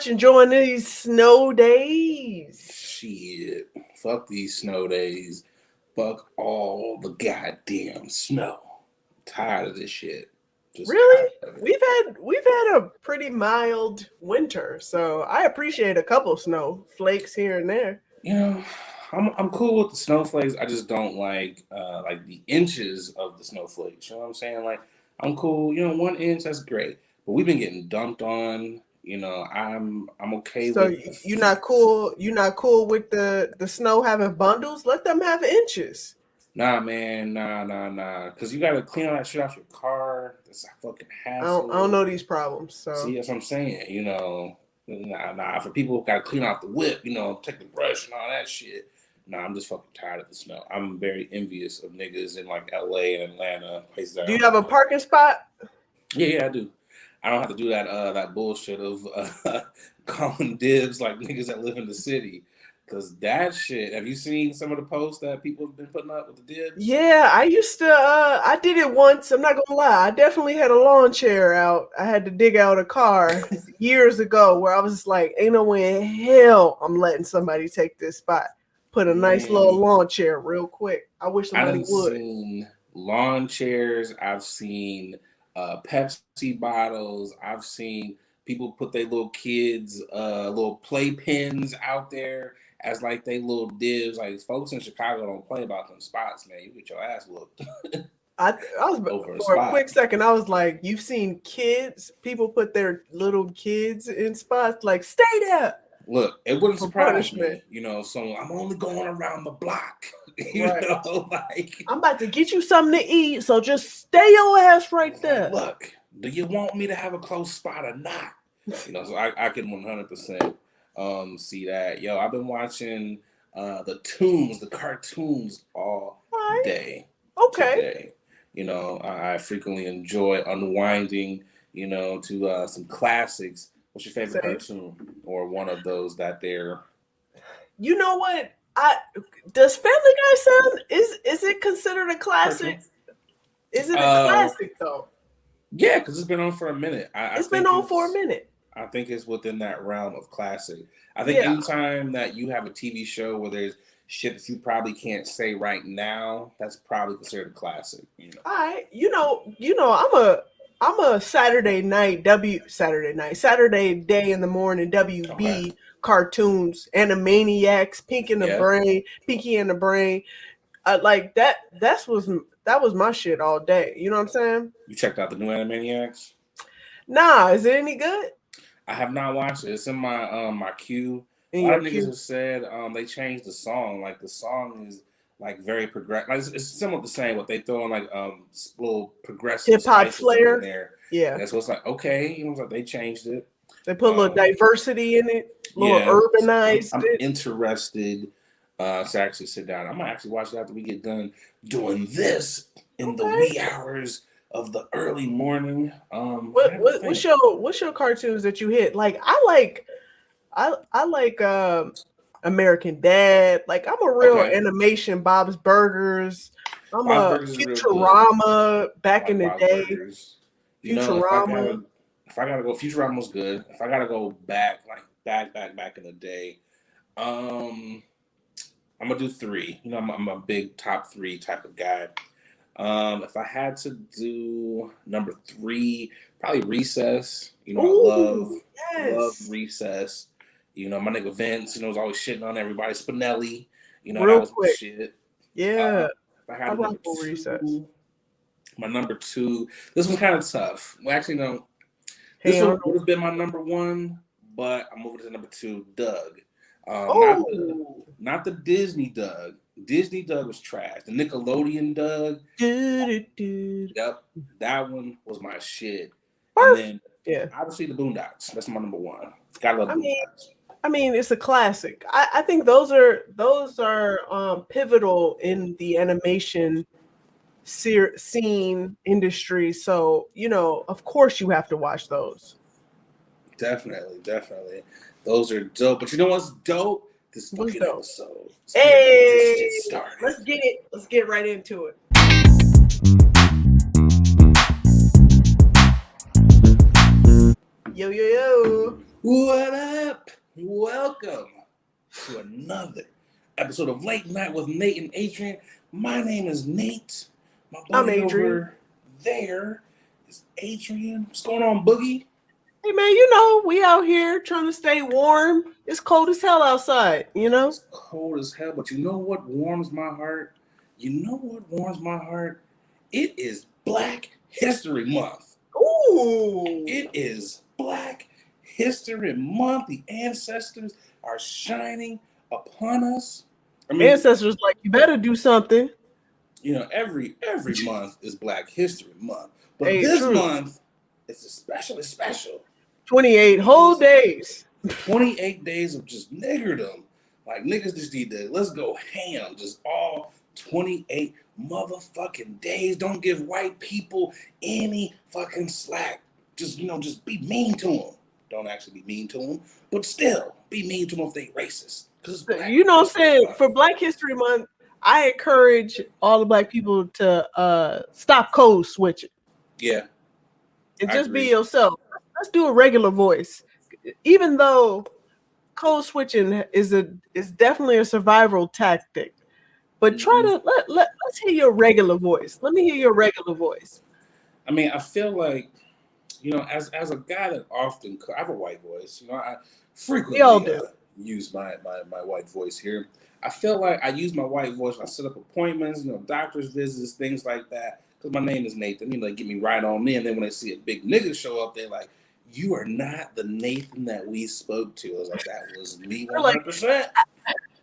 much enjoying these snow days. Shit. Fuck these snow days. Fuck all the goddamn snow. Tired of this shit. Just Really? tired of it. We've had a pretty mild winter, so I appreciate a couple snow flakes here and there. You know, I'm cool with the snowflakes. I just don't like the inches of the snowflakes. You know what I'm saying? Like I'm cool. 1 inch that's great. But we've been getting dumped on. I'm okay So with the you're feet. not cool. You're not cool with the snow having bundles. Let them have inches. Nah, man, nah. Cause you gotta clean all that shit off your car. That's a fucking I don't hassle. know these problems. See, So that's what I'm saying. Nah. For people who gotta clean off the whip, take the brush and all that shit. Nah, I'm just fucking tired of the smell. I'm very envious of niggas in like LA and Atlanta, places that do you don't have have a that. parking spot? Yeah, I do. I don't have to do that bullshit of calling dibs like niggas that live in the city. Cause that shit. Have you seen some of the posts that people have been putting up with the dibs? Yeah, I used to. I did it once. I'm not gonna lie. I definitely had a lawn chair out. I had to dig out a car years ago where I was just like, "Ain't no way in hell I'm letting somebody take this spot." Put a nice little Man, lawn chair real quick. I wish I somebody done would. seen lawn chairs. I've seen Pepsi bottles. I've seen people put their little kids' little playpens out there as like they little divs. Like folks in Chicago don't play about them spots, man. You get your ass whooped I was over a for a spot. quick second. I was like, "You've seen kids? People put their little kids in spots like stay there Look, it wouldn't for surprise punishment." me, so I'm only going around the block, Right. like I'm about to get you something to eat, so just stay your ass right it's like, there. look, do you want me to have a close spot or not? So I can 100% see that. Yo, I've been watching the cartoons all All right. day Okay. today. I frequently enjoy unwinding, to some classics. What's your favorite Same. cartoon or one of those that they're You know what? I does Family Guy sound is it considered a classic? cartoon? Is it a Uh, classic though? yeah, because it's been on for a minute. I It's been think on for a it's minute. I think it's within that realm of classic. I think Yeah. anytime that you have a TV show where there's shit that you probably can't say right now, that's probably considered a classic. All right. I'm a Saturday day in the morning Okay. WB cartoons, Animaniacs, Yeah. Pinky and the Brain. Like that was my shit all day. You know what I'm saying? You checked out the new Animaniacs? Nah, is it any good I have not watched it. It's in my queue. A in lot your of niggas queue? have said they changed the song. Like the song is like very progressive. Like, it's somewhat the same, but they throw in like little progressive Hip hop spices up in flair? there. Yeah. And so it's like okay, it's like they changed it. They put a little Um, diversity in it, a little Yeah, urbanized I'm it. interested to actually sit down. I might actually watch it after we get done doing this in the Okay. wee hours of the early morning. I What have to what what's think. your cartoons that you hit? Like I like American Dad. Like I'm a real Okay, animation Bob's Burgers. I'm Bob's a Burgers is real good. Futurama I back in like the Bob's day. Burgers. If I Futurama. gotta go, Futurama was good. If I gotta go back, like back in the day, um, I'm gonna do three. I'm a big top three type of guy. If I had to do number three, probably Recess. Ooh, I love yes. Recess. My nigga Vince, was always shitting on everybody. Spinelli, that Real was my quick. shit. Yeah. If I had I a number rock with Recess. two, my number two, this one's kind of tough. Well, actually, no, Hey this one would Arnold. have been my number one, but I'm moving to number two, Doug. Not the Oh. not the Disney Doug. Disney Doug was trash. The Nickelodeon Doug, Do. yep, that one was my shit. And Perfect. then Yeah. obviously the Boondocks. That's my number one. Gotta love I the mean, Boondocks. it's a classic. I think those are pivotal in the animation scene industry. So of course, you have to watch those. Definitely. Those are dope. But you know what's dope? This What's fucking those? episode. Let's get this Hey, shit started. let's get it. Let's get right into it. Yo yo yo. What up? Welcome to another episode of Late Night with Nate and Adrian. My name is Nate. My I'm buddy Adrian. over there is Adrian. What's going on, Boogie? Hey man, we out here trying to stay warm. It's cold as hell outside, It's cold as hell, but you know what warms my heart? It is Black History Month. Ooh. It is Black History Month. The ancestors are shining upon us. Ancestors like, you better do something. Every month is Black History Month, but Hey, this true. month it's especially special. 28 whole days. 28 days of just niggerdom. Like niggas just need to let's go ham. Just all 28 motherfucking days. Don't give white people any fucking slack. Just be mean to them. Don't actually be mean to them, but still be mean to them if they racist. You know what I'm saying? For Black History Month, I encourage all the black people to stop code switching. Yeah. And just be yourself. Let's do a regular voice. Even though code switching is definitely a survival tactic. But try to let's hear your regular voice. Let me hear your regular voice. I mean, I feel like, as a guy that often, I have a white voice, I frequently use my white voice here. I feel like I use my white voice when I set up appointments, doctor's visits, things like that. Because my name is Nathan, they get me right on in. And then when they see a big nigga show up, they're like, "You are not the Nathan that we spoke to." I was like, "That was me 100%.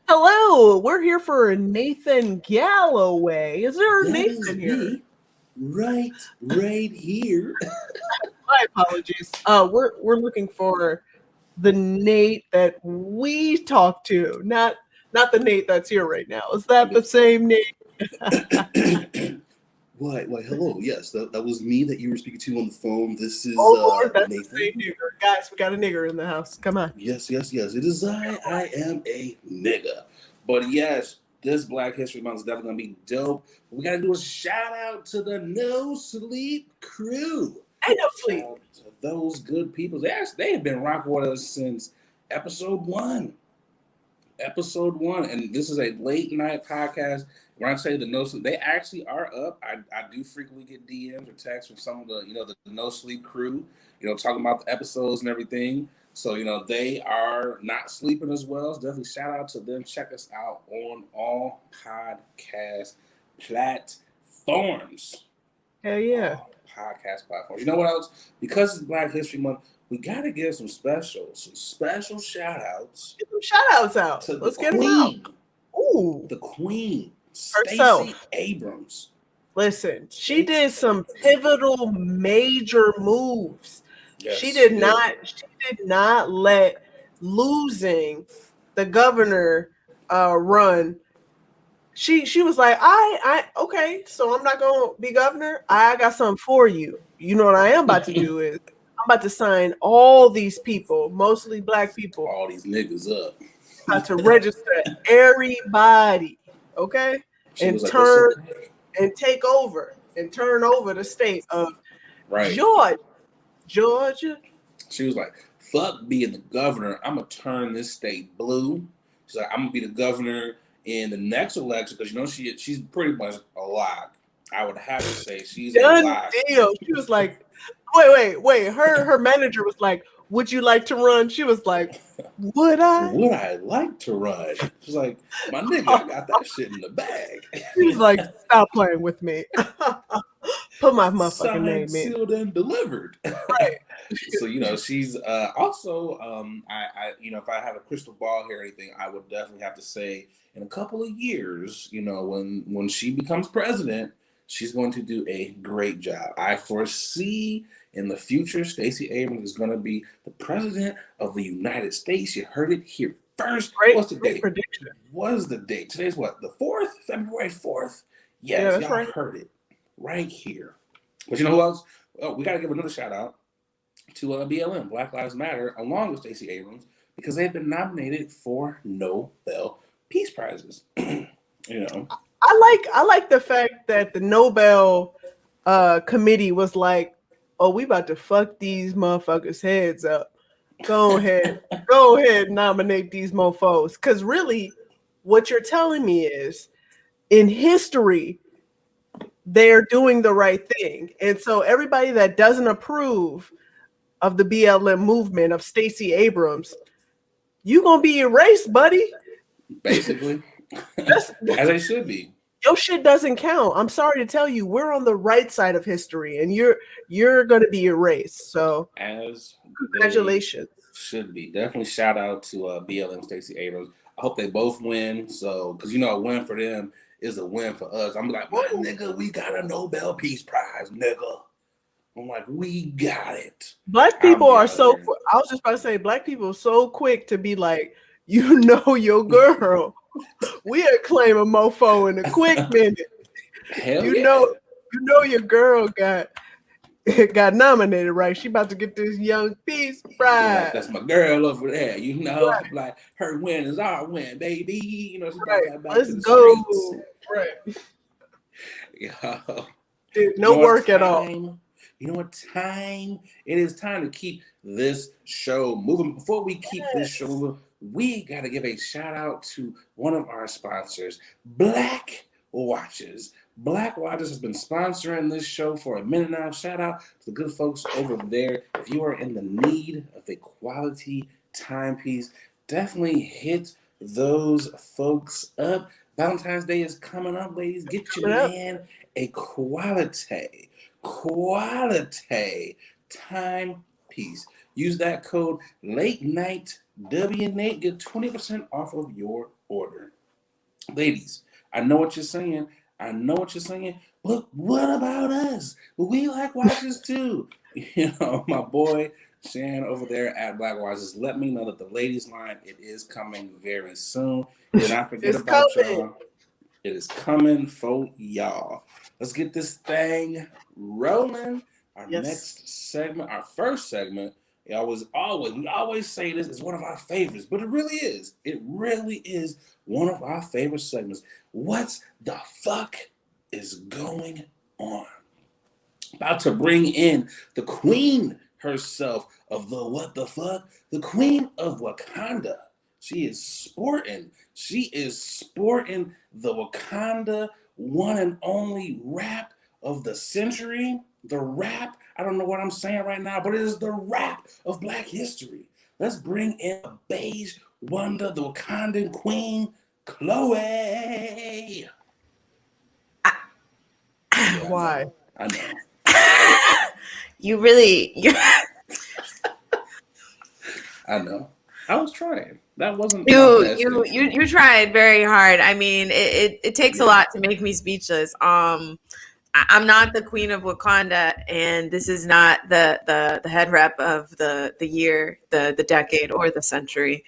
Hello, we're here for Nathan Galloway. Is there a Nathan here? Right here. My apologies. We're looking for the Nate that we talked to, not the Nate that's here right now. Is that the same Nate? Why, hello. Yes, that was me that you were speaking to on the phone. This is Lord, that's Nathan. The same nigger. Guys, we got a nigger in the house. Come on. Yes. It is I am a nigga. But yes, this Black History Month is definitely going to be dope. We got to do a shout out to the No Sleep crew. I No Sleep. To those good people. They have been rocking with us since episode 1. And this is a late night podcast. When I say the No Sleep, they actually are up. I do frequently get DMs or texts from some of the No Sleep crew, talking about the episodes and everything. So, they are not sleeping as well. So definitely shout out to them. Check us out on all podcast platforms. Hell yeah. All podcast platforms. You know what else? Because it's Black History Month, we got to give some special shout outs. Get some shout outs out. Let's get them out. Ooh. The Queen. Herself. Stacey Abrams. Listen, she did some pivotal major moves. Yes, she did not let losing the governor run. She was like, I okay, so I'm not gonna be governor. I got something for you. You know what I am about to do is I'm about to sign all these people, mostly black people. All these niggas up. About to register everybody, okay? And turn and take over and turn over the state of Georgia. She was like, fuck being the governor. I'm going to turn this state blue. She's like, I'm going to be the governor in the next election because, she's pretty much a lock. I would have to say she's a lock. Deal. She was like, wait. Her manager was like, would you like to run? She was like, would I? Would I like to run? She's like, my nigga, I got that shit in the bag. She was like, stop playing with me. Put my motherfucking name in. Sealed and delivered. Right. So, she's also, I if I had a crystal ball here or anything, I would definitely have to say in a couple of years, when she becomes president, she's going to do a great job. I foresee in the future, Stacey Abrams is going to be the president of the United States. You heard it here first. What's the date? Prediction. What is the date? Today's what? The 4th? February 4th? Yes, y'all heard it right here. But you know who else? Oh, we got to give another shout out to BLM, Black Lives Matter, along with Stacey Abrams, because they've been nominated for Nobel Peace Prizes. I like the fact that the Nobel committee was like, oh, we about to fuck these motherfuckers' heads up. Go ahead. Go ahead and nominate these mofos. Because really, what you're telling me is in history, they're doing the right thing. And so everybody that doesn't approve of the BLM movement of Stacey Abrams, you gonna be erased, buddy. Basically, That's as they should be. your shit doesn't count. I'm sorry to tell you, we're on the right side of history, and you're gonna be erased. So As they congratulations. should be. Definitely shout out to BLM Stacey Abrams. I hope they both win. So, because a win for them is a win for us. I'm like, my nigga, we got a Nobel Peace Prize, nigga. I'm like, we got it. Black people are so. I was just about to say, black people are so quick to be like, your girl. We claim a mofo in a quick minute. Hell you yeah. know your girl got nominated, right? She about to get this Young Peace Prize. Like, that's my girl over there, Right. Like her win is our win, baby. She's Right. back Let's to the go. streets. Right. Yo. Dude, no work at all. You know what time? It is time to keep this show moving. Before we keep this show moving, we got to give a shout out to one of our sponsors, Black Watches. Black Watches has been sponsoring this show for a minute now. Shout out to the good folks over there. If you are in the need of a quality timepiece, definitely hit those folks up. Valentine's Day is coming up, ladies. Get your man a quality timepiece. Use that code late night WNate. Get 20% off of your order. Ladies, I know what you're saying. But what about us? We like watches too. My boy Shan over there at Black Watches let me know that the ladies line, it is coming very soon. Did not forget about y'all. It is coming for y'all. Let's get this thing rolling. Our next segment, our first segment, we always say this is one of our favorites, but it really is. It really is one of our favorite segments. What the fuck is going on? About to bring in the queen herself of the what the fuck, the queen of Wakanda. She is sporting the Wakanda one and only rap of the century. The rap, I don't know what I'm saying right now, but it is the rap of Black history. Let's bring in a beige wonder, the Wakandan queen, Chloe. Why? I know. You really. I know. I was trying. That wasn't you tried very hard. I mean, it takes a lot to make me speechless. I'm not the queen of Wakanda, and this is not the head rep of the year, the decade, or the century.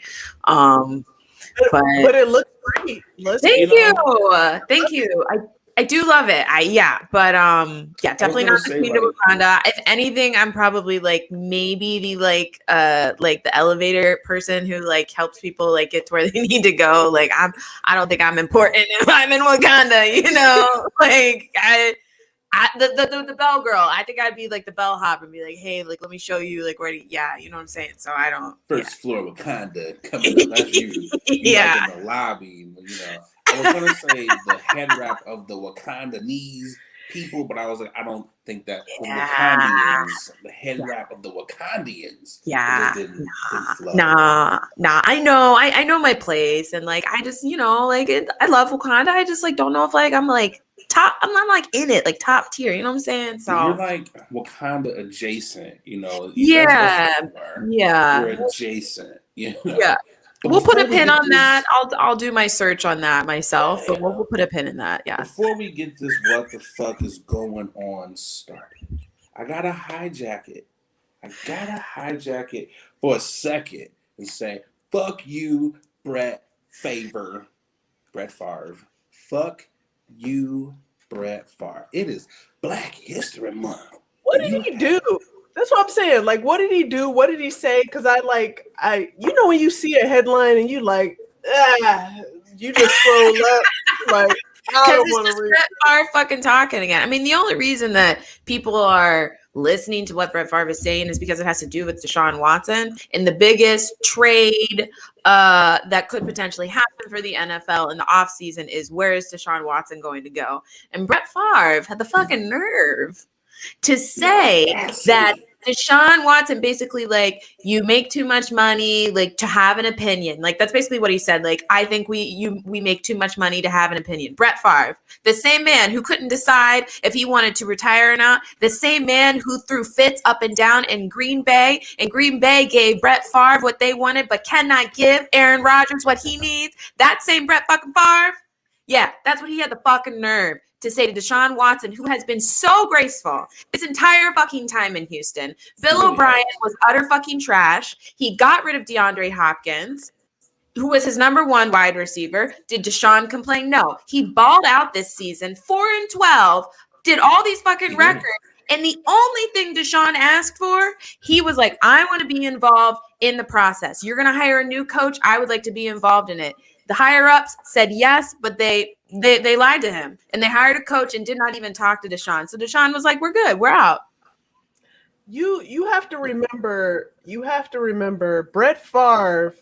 But it looks great. Thank you. I do love it. Definitely not the queen of Wakanda. If anything, I'm probably maybe the the elevator person who helps people get to where they need to go. I don't think I'm important if I'm in Wakanda, the bell girl. I think I'd be the bellhop and be like, hey, let me show you where to, you know what I'm saying? So I don't first floor Wakanda coming up. That's you. In the lobby, I was gonna say the head wrap of the Wakandanese people, but I was like, I don't think that for the Wakandians, the head wrap of the Wakandians, didn't flow. Nah. I know my place, and I just I love Wakanda. I just don't know if I'm top. I'm not in it top tier. You know what I'm saying? So you're Wakanda adjacent. You're adjacent. Yeah. We'll put a pin on that. I'll do my search on that myself, but we'll put a pin in that. Yeah. Before we get this, what the fuck is going on started? I gotta hijack it. For a second and say, "Fuck you, Brett Favre." Fuck you, Brett Favre. It is Black History Month. What did he do? That's what I'm saying. What did he do? What did he say? Because when you see a headline and you you just scroll up, I don't want to read. Are fucking talking again. I mean, the only reason that people are listening to what Brett Favre is saying is because it has to do with Deshaun Watson. And the biggest trade that could potentially happen for the NFL in the offseason is, where is Deshaun Watson going to go? And Brett Favre had the fucking nerve to say that Deshaun Watson basically, like, you make too much money, like, to have an opinion. Like, that's basically what he said. Like, I think we make too much money to have an opinion. Brett Favre, the same man who couldn't decide if he wanted to retire or not, the same man who threw fits up and down in Green Bay, and Green Bay gave Brett Favre what they wanted but cannot give Aaron Rodgers what he needs. That same Brett fucking Favre, yeah, that's what he had the fucking nerve to say to Deshaun Watson, who has been so graceful this entire fucking time in Houston. Bill O'Brien was utter fucking trash. He got rid of DeAndre Hopkins, who was his number one wide receiver. Did Deshaun complain? No. He balled out this season, 4-12, did all these fucking records. And the only thing Deshaun asked for, he was like, I want to be involved in the process. You're going to hire a new coach. I would like to be involved in it. The higher-ups said yes, but they lied to him. And they hired a coach and did not even talk to Deshaun. So Deshaun was like, we're good. We're out. You have to remember, Brett Favre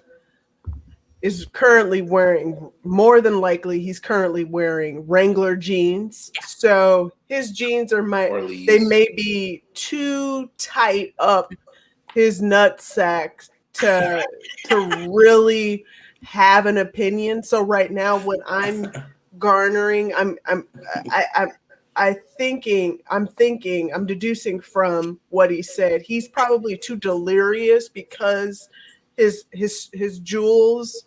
is currently wearing, more than likely, he's currently wearing Wrangler jeans. Yeah. So his jeans they may be too tight up his nutsack to really have an opinion. So right now, what I'm garnering, I'm deducing from what he said, he's probably too delirious because his jewels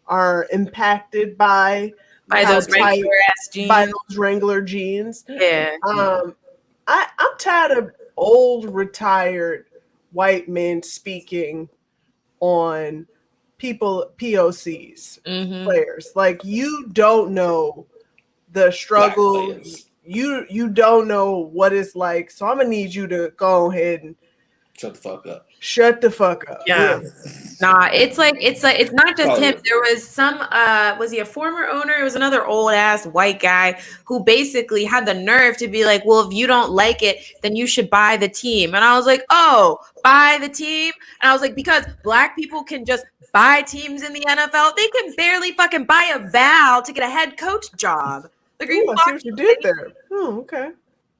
are impacted by those Wrangler jeans. Yeah. I'm tired of old retired white men speaking on POCs, players. Like, you don't know the struggle. You don't know what it's like. So I'm gonna need you to go ahead and shut the fuck up. Shut the fuck up. Yeah. Nah, it's not just him. There was some was he a former owner? It was another old ass white guy who basically had the nerve to be like, well, if you don't like it, then you should buy the team. And I was like, oh, buy the team? And I was like, because black people can just buy teams in the NFL. They can barely fucking buy a vowel to get a head coach job. Like, are you I see what you did there. Oh, okay.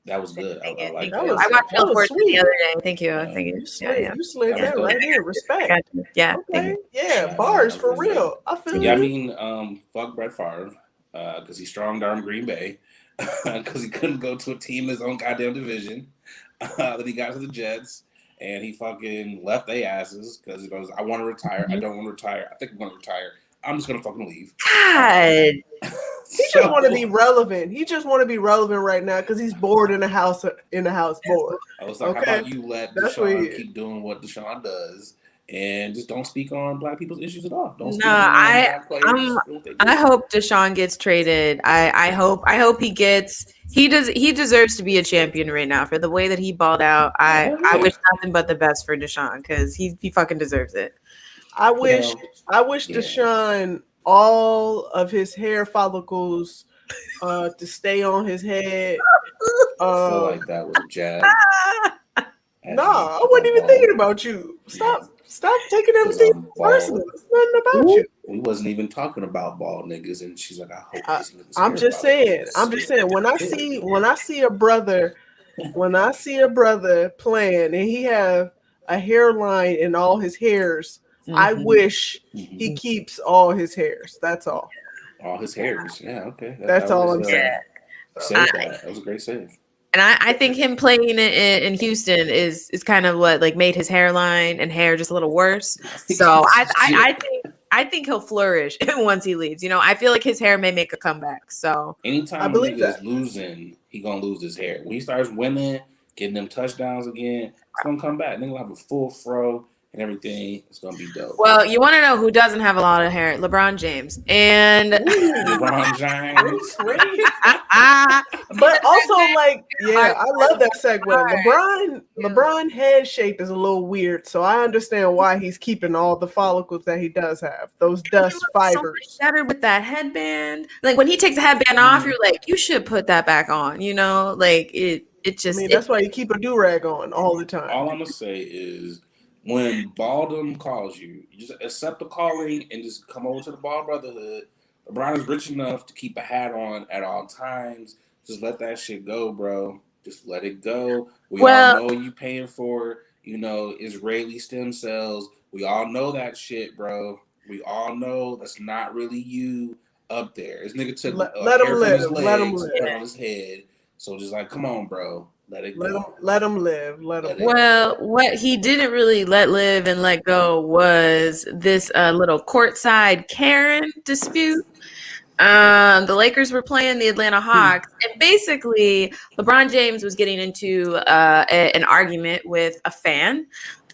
That was good. I like that. I watched Bill Force the other day. Thank you. Thank you. You slid that right here. Respect. Yeah. Okay. Yeah. Bars for real. I feel. Yeah. I mean, fuck Brett Favre because he stronged arm Green Bay because he couldn't go to a team in his own goddamn division. Then he got to the Jets and he fucking left their asses because he goes, I want to retire. I don't want to retire. I think I'm going to retire. I'm just gonna fucking leave. God. He just want to be relevant. He just want to be relevant right now because he's bored in the house bored. I was like, how about you let Deshaun keep doing what Deshaun does and just don't speak on black people's issues at all. Don't speak on black players. I hope Deshaun gets traded. I hope he deserves to be a champion right now for the way that he balled out. I wish nothing but the best for Deshaun because he fucking deserves it. I wish Deshaun all of his hair follicles to stay on his head. I feel like that was a jab. Nah, I wasn't even thinking about you. Stop taking everything personal. It's nothing about you. We wasn't even talking about bald niggas, and she's like, I hope these niggas. I'm just saying. When I see a brother playing and he have a hairline in all his hairs. I wish he keeps all his hairs. That's all. All his hairs. Yeah, okay. That's all I'm saying. That was a great save. And I think him playing in Houston is kind of what like made his hairline and hair just a little worse. So I think he'll flourish once he leaves. You know, I feel like his hair may make a comeback. So anytime a nigga is losing, he gonna lose his hair. When he starts winning, getting them touchdowns again, it's gonna come back. Then he'll have a full fro. And everything is gonna be dope. Well, you want to know who doesn't have a lot of hair? LeBron James. And LeBron James. But also, like, yeah, I love that segue. LeBron head shape is a little weird, so I understand why he's keeping all the follicles that he does have. Those dust fibers. So much better with that headband. Like when he takes the headband off, you're like, you should put that back on. You know, like it. It just, that's why you keep a do-rag on all the time. All I'm gonna say is, when Baldum calls you, you just accept the calling and just come over to the Ball Brotherhood. LeBron is rich enough to keep a hat on at all times. Just let that shit go, bro. Just let it go. We all know you paying for, Israeli stem cells. We all know that shit, bro. We all know that's not really you up there. This nigga took hair from his legs, put on his head. So just like, come on, bro. Let it go. Let him live. Well, what he didn't really let live and let go was this little courtside Karen dispute. The Lakers were playing the Atlanta Hawks, and basically LeBron James was getting into an argument with a fan,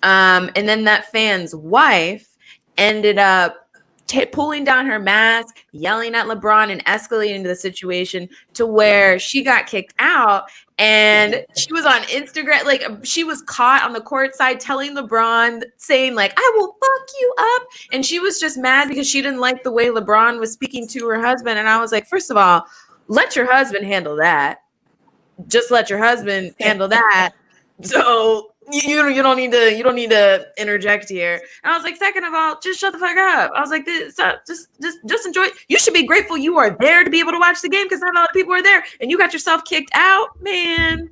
and then that fan's wife ended up pulling down her mask, yelling at LeBron, and escalating the situation to where she got kicked out. And she was on Instagram, like she was caught on the court side telling LeBron, saying like, "I will fuck you up." And she was just mad because she didn't like the way LeBron was speaking to her husband. And I was like, first of all, let your husband handle that. Just let your husband handle that. So you don't need to interject here. And I was like, second of all, just shut the fuck up. I was like, just enjoy. You should be grateful you are there to be able to watch the game because not a lot of people are there, and you got yourself kicked out, man.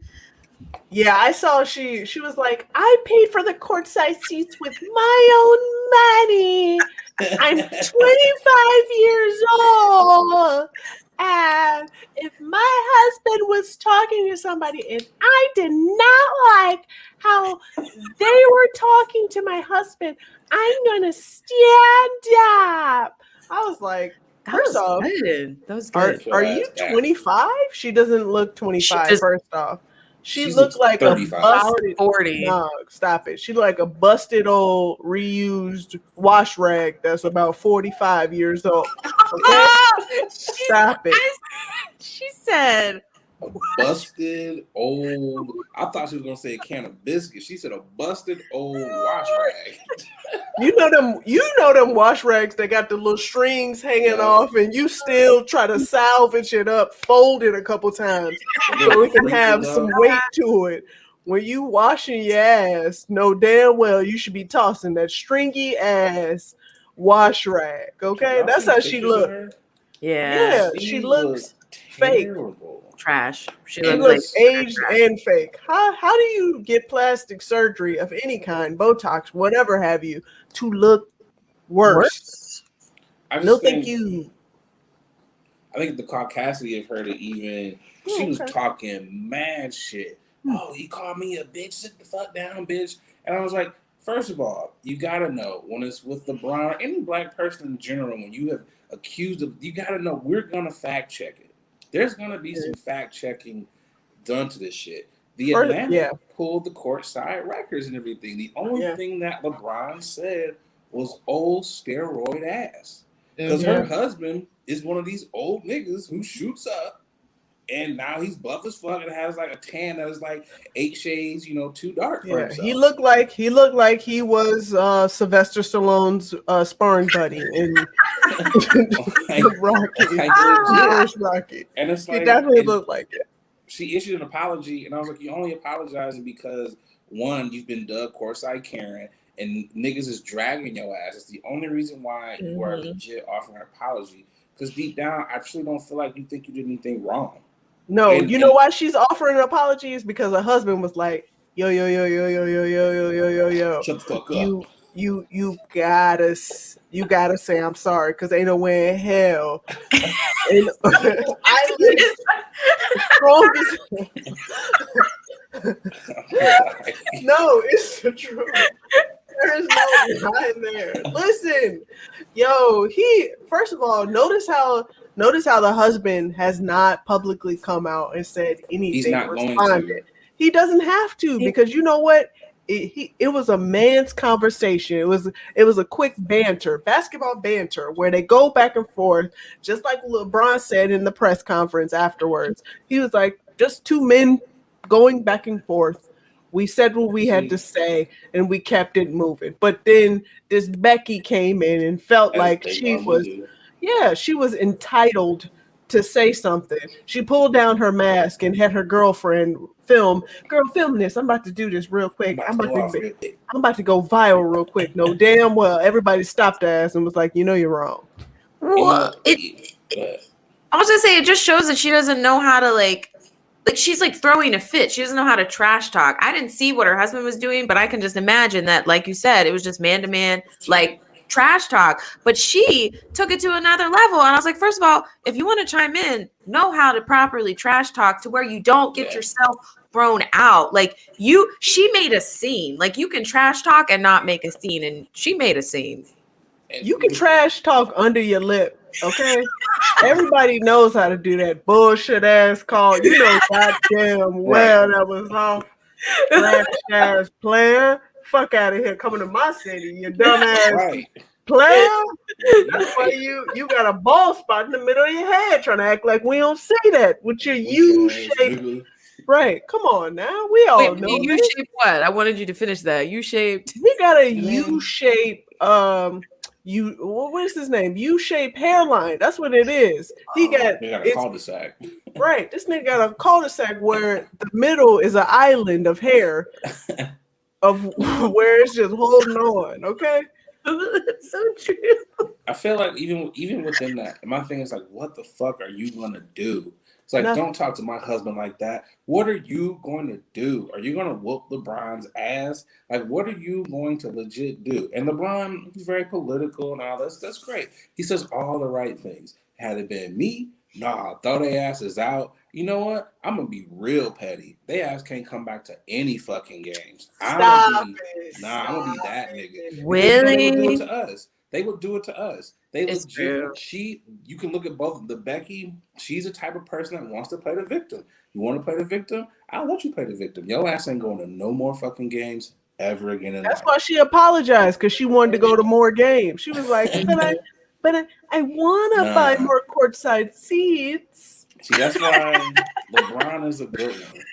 Yeah, I saw she was like, I paid for the courtside seats with my own money. I'm 25 years old. And if my husband was talking to somebody and I did not like how they were talking to my husband, I'm going to stand up. I was like, first off, that was good. Are you 25? She doesn't look 25, first off. She looks like 35. A busted 40. No, stop it. She looked like a busted old reused wash rag that's about 45 years old. Okay? Stop it. She said a busted old. I thought she was gonna say a can of biscuits. She said a busted old wash rag. You know them wash rags that got the little strings hanging off, and you still try to salvage it up, fold it a couple times so it can have some weight to it. When you washing your ass, know damn well you should be tossing that stringy ass wash rag. Okay, that's how she looks. Yeah, she looks fake. Trash. She looks aged and fake. How do you get plastic surgery of any kind, Botox, whatever have you, to look worse? Thank you. I think the caucasity of her to even she was talking mad shit. Oh, he called me a bitch. Sit the fuck down, bitch. And I was like, first of all, you gotta know when it's with LeBron or any black person in general, when you have accused of, you gotta know we're gonna fact check it. There's gonna be some fact checking done to this shit. The Atlanta pulled the courtside records and everything. The only thing that LeBron said was old steroid ass. Because her husband is one of these old niggas who shoots up, and now he's buff as fuck and has like a tan that is like 8 shades, too dark for himself. He looked like he was Sylvester Stallone's sparring buddy in Rocky. And it's like, he definitely looked like it. She issued an apology, and I was like, you only apologizing because, one, you've been dubbed courtside Karen, and niggas is dragging your ass. It's the only reason why you are legit offering an apology. Because deep down, I actually don't feel like you think you did anything wrong. No, you know why she's offering an apology is because her husband was like, yo. Shut the fuck up. You gotta say I'm sorry because ain't no way in hell. No, it's the truth. There is no behind there. Listen, first of all, notice how the husband has not publicly come out and said anything. He's not going to. He doesn't have to, because you know what? It was a man's conversation. It was a quick basketball banter, where they go back and forth, just like LeBron said in the press conference afterwards. He was like, just two men going back and forth. We said what we had to say, and we kept it moving. But then this Becky came in and felt like she was entitled to say something. She pulled down her mask and had her girlfriend film. Girl, film this. I'm about to do this real quick. I'm about to go viral real quick. No, damn well, everybody stopped her ass and was like, you're wrong. Well, I was gonna say, it just shows that she doesn't know how to like she's like throwing a fit. She doesn't know how to trash talk. I didn't see what her husband was doing, but I can just imagine that, like you said, it was just man to man, like trash talk. But she took it to another level. And I was like, first of all, if you want to chime in, know how to properly trash talk to where you don't get yourself thrown out. Like she made a scene. Like you can trash talk and not make a scene. And she made a scene. You can trash talk under your lip. Okay, everybody knows how to do that bullshit ass call. You know goddamn well that was off. Trash ass player. Fuck out of here coming to my city, you dumbass player. That's why you got a bald spot in the middle of your head trying to act like we don't say that with your U-shaped. Right, come on now. We all know U-shaped what? I wanted you to finish that. U-shaped. He got a U-shaped what is his name? U-shaped hairline. That's what it is. They got a cul-de-sac. Right. This nigga got a cul-de-sac where the middle is an island of hair of where it's just holding on. Okay. That's so true. I feel like even within that, my thing is like, what the fuck are you gonna do? It's like, don't talk to my husband like that. What are you going to do? Are you going to whoop LeBron's ass? Like, what are you going to legit do? And LeBron, he's very political and all this. That's great. He says all the right things. Had it been me, throw their asses out. You know what? I'm going to be real petty. Their ass can't come back to any fucking games. I'm going to be that nigga. Really? They would do it to us. They would do it to us. You can look at both. The Becky, she's the type of person that wants to play the victim. You want to play the victim? I'll let you play the victim. Your ass ain't going to no more fucking games ever again in life. That's why she apologized, because she wanted to go to more games. She was like, but I want to buy more courtside seats. See, that's why LeBron is a good one.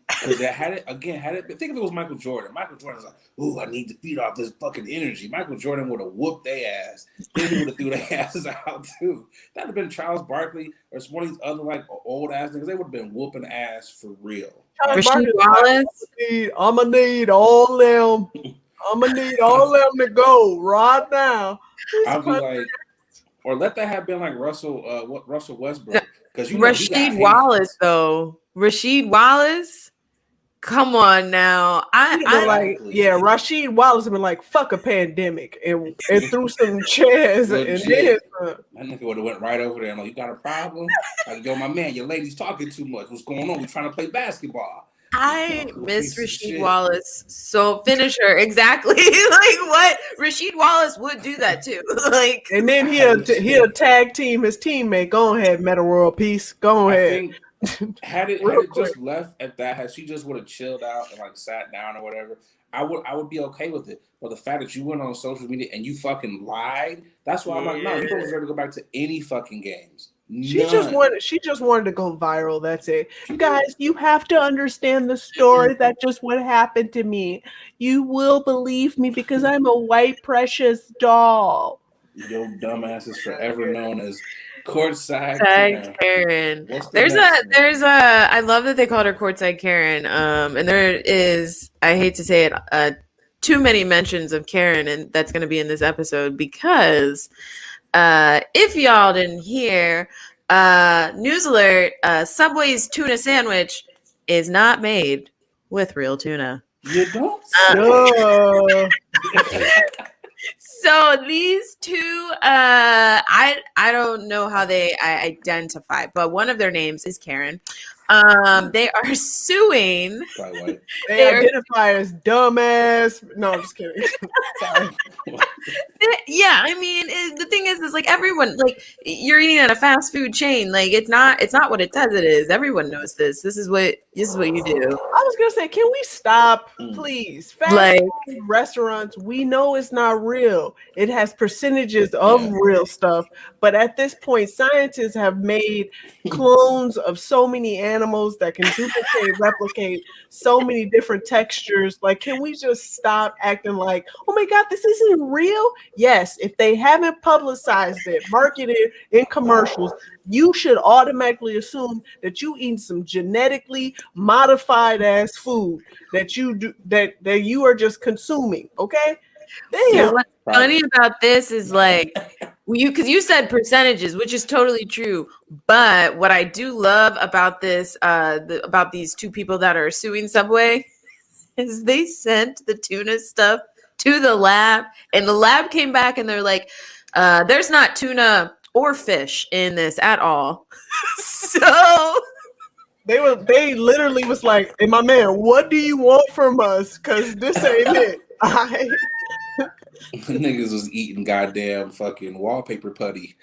Because think if it was Michael Jordan. Michael Jordan's like, ooh, I need to feed off this fucking energy. Michael Jordan would have whooped their ass. Then he would have threw their asses out too. That'd have been Charles Barkley or some of these other like old ass niggas. They would have been whooping ass for real. Rasheed Wallace. I'm gonna need all them. I'm gonna need all them to go right now. I'll be like, or let that have been like Russell Westbrook. Because Rasheed Wallace though. Rasheed Wallace. Come on now. Rasheed Wallace have been like, fuck a pandemic and threw some chairs and then that nigga would have went right over there and like, you got a problem? Like, yo, my man, your lady's talking too much. What's going on? We're trying to play basketball. I miss Rasheed Wallace. So finisher, exactly. Like what? Rasheed Wallace would do that too. Like, and then he'll tag team his teammate. Go ahead, Meta World Peace. Go ahead. Had it just left at that, had she just would have chilled out and like sat down or whatever, I would be okay with it. But the fact that you went on social media and you fucking lied, that's why I'm like, no, you don't deserve to go back to any fucking games. She just wanted to go viral. That's it. Guys, you have to understand the story. That's just what happened to me. You will believe me because I'm a white precious doll. Your dumbass is forever known as Courtside Karen. I love that they called her Courtside Karen. And there is, I hate to say it, too many mentions of Karen, and that's going to be in this episode because if y'all didn't hear, news alert, Subway's tuna sandwich is not made with real tuna. You don't So these two, I don't know how they identify, but one of their names is Karen. They are suing. They identify as dumbass. No, I'm just kidding. Sorry. Yeah, I mean, the thing is like everyone, like you're eating at a fast food chain. Like it's not what it says it is. Everyone knows this. This is what you do. I was gonna say, can we stop, please? Fast food restaurants, we know it's not real. It has percentages of real stuff, but at this point, scientists have made clones of so many animals that can duplicate, replicate so many different textures. Like, can we just stop acting like, oh my God, this isn't real? Yes, if they haven't publicized it, marketed in commercials, you should automatically assume that you eat some genetically modified ass food that you do that you are just consuming. Okay. And Damn. what's funny about this is like because you said percentages, which is totally true. But what I do love about this, about these two people that are suing Subway, is they sent the tuna stuff to the lab, and the lab came back and they're like, "There's not tuna or fish in this at all." So They literally was like, "Hey, my man, what do you want from us? Cause this ain't it." Niggas was eating goddamn fucking wallpaper putty.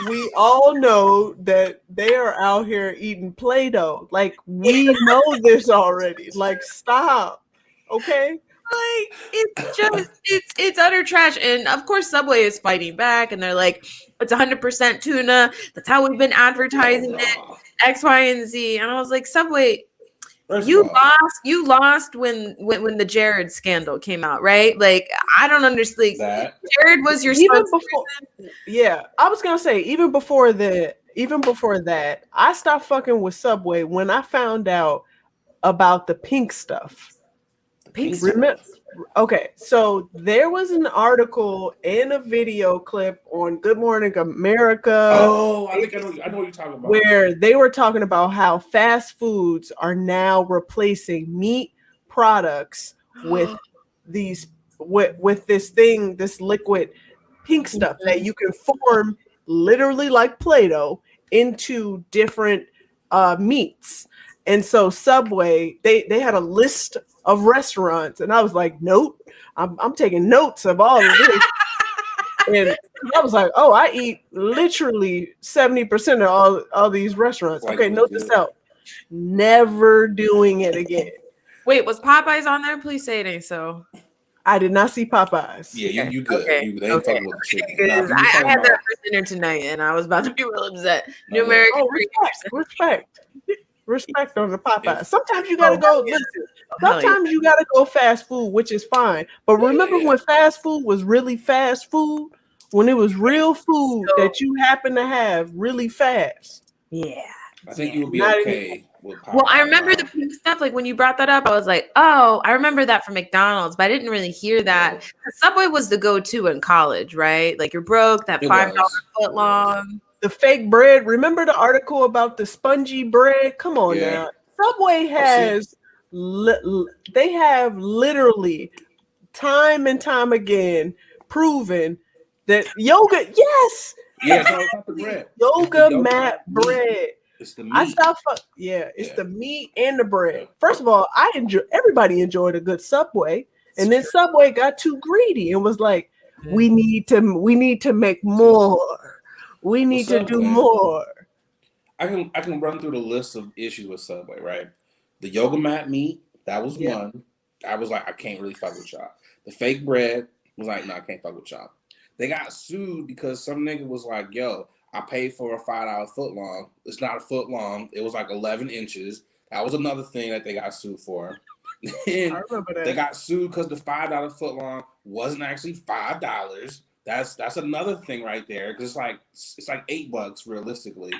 We all know that they are out here eating Play-Doh. Like, we know this already. Like, stop. Okay? like it's just it's utter trash. And of course Subway is fighting back and they're like, it's 100% tuna. That's how we've been advertising it. X, Y, and Z. And I was like, Subway, you lost when the Jared scandal came out, right? Like, I don't understand. Jared was your spokesperson. Yeah, I was gonna say even before that, I stopped fucking with Subway when I found out about the pink stuff. Okay, so there was an article and a video clip on Good Morning America. Oh, I think I know what you're talking about. Where they were talking about how fast foods are now replacing meat products with these with this liquid pink stuff that you can form literally like Play-Doh into different meats. And so Subway, they had a list of restaurants, and I was like, note, I'm taking notes of all of this. And I was like, oh, I eat literally 70% of all these restaurants. Okay, note this out. Never doing it again. Wait, was Popeyes on there? Please say it ain't so. I did not see Popeyes. Yeah, you good. Okay. They ain't talking about the chicken. I had that for dinner tonight, and I was about to be real upset. New American. Respect on the Popeyes. Sometimes you gotta go. Listen, sometimes you gotta go fast food, which is fine. But remember when fast food was really fast food? When it was real food that you happen to have really fast. Yeah. I think you would be okay with Popeyes. Well, I remember the pink stuff. Like when you brought that up, I was like, oh, I remember that from McDonald's, but I didn't really hear that. Subway was the go-to in college, right? Like you're broke, that $5 foot long. The fake bread. Remember the article about the spongy bread? Come on now. Subway has, they have literally time and time again proven that yoga, yes. Yeah, it's all about the bread. Yoga mat bread. It's the meat. It's the meat and the bread. First of all, everybody enjoyed a good Subway. And then Subway got too greedy and was like, we need to make more. We need to do more. I can run through the list of issues with Subway, right? The yoga mat meat, that was one. I was like, I can't really fuck with y'all. The fake bread was like, no, I can't fuck with y'all. They got sued because some nigga was like, yo, I paid for a $5 foot long. It's not a foot long. It was like 11 inches. That was another thing that they got sued for. And I remember that. They got sued because the $5 foot long wasn't actually $5. That's another thing right there, because it's like $8 realistically.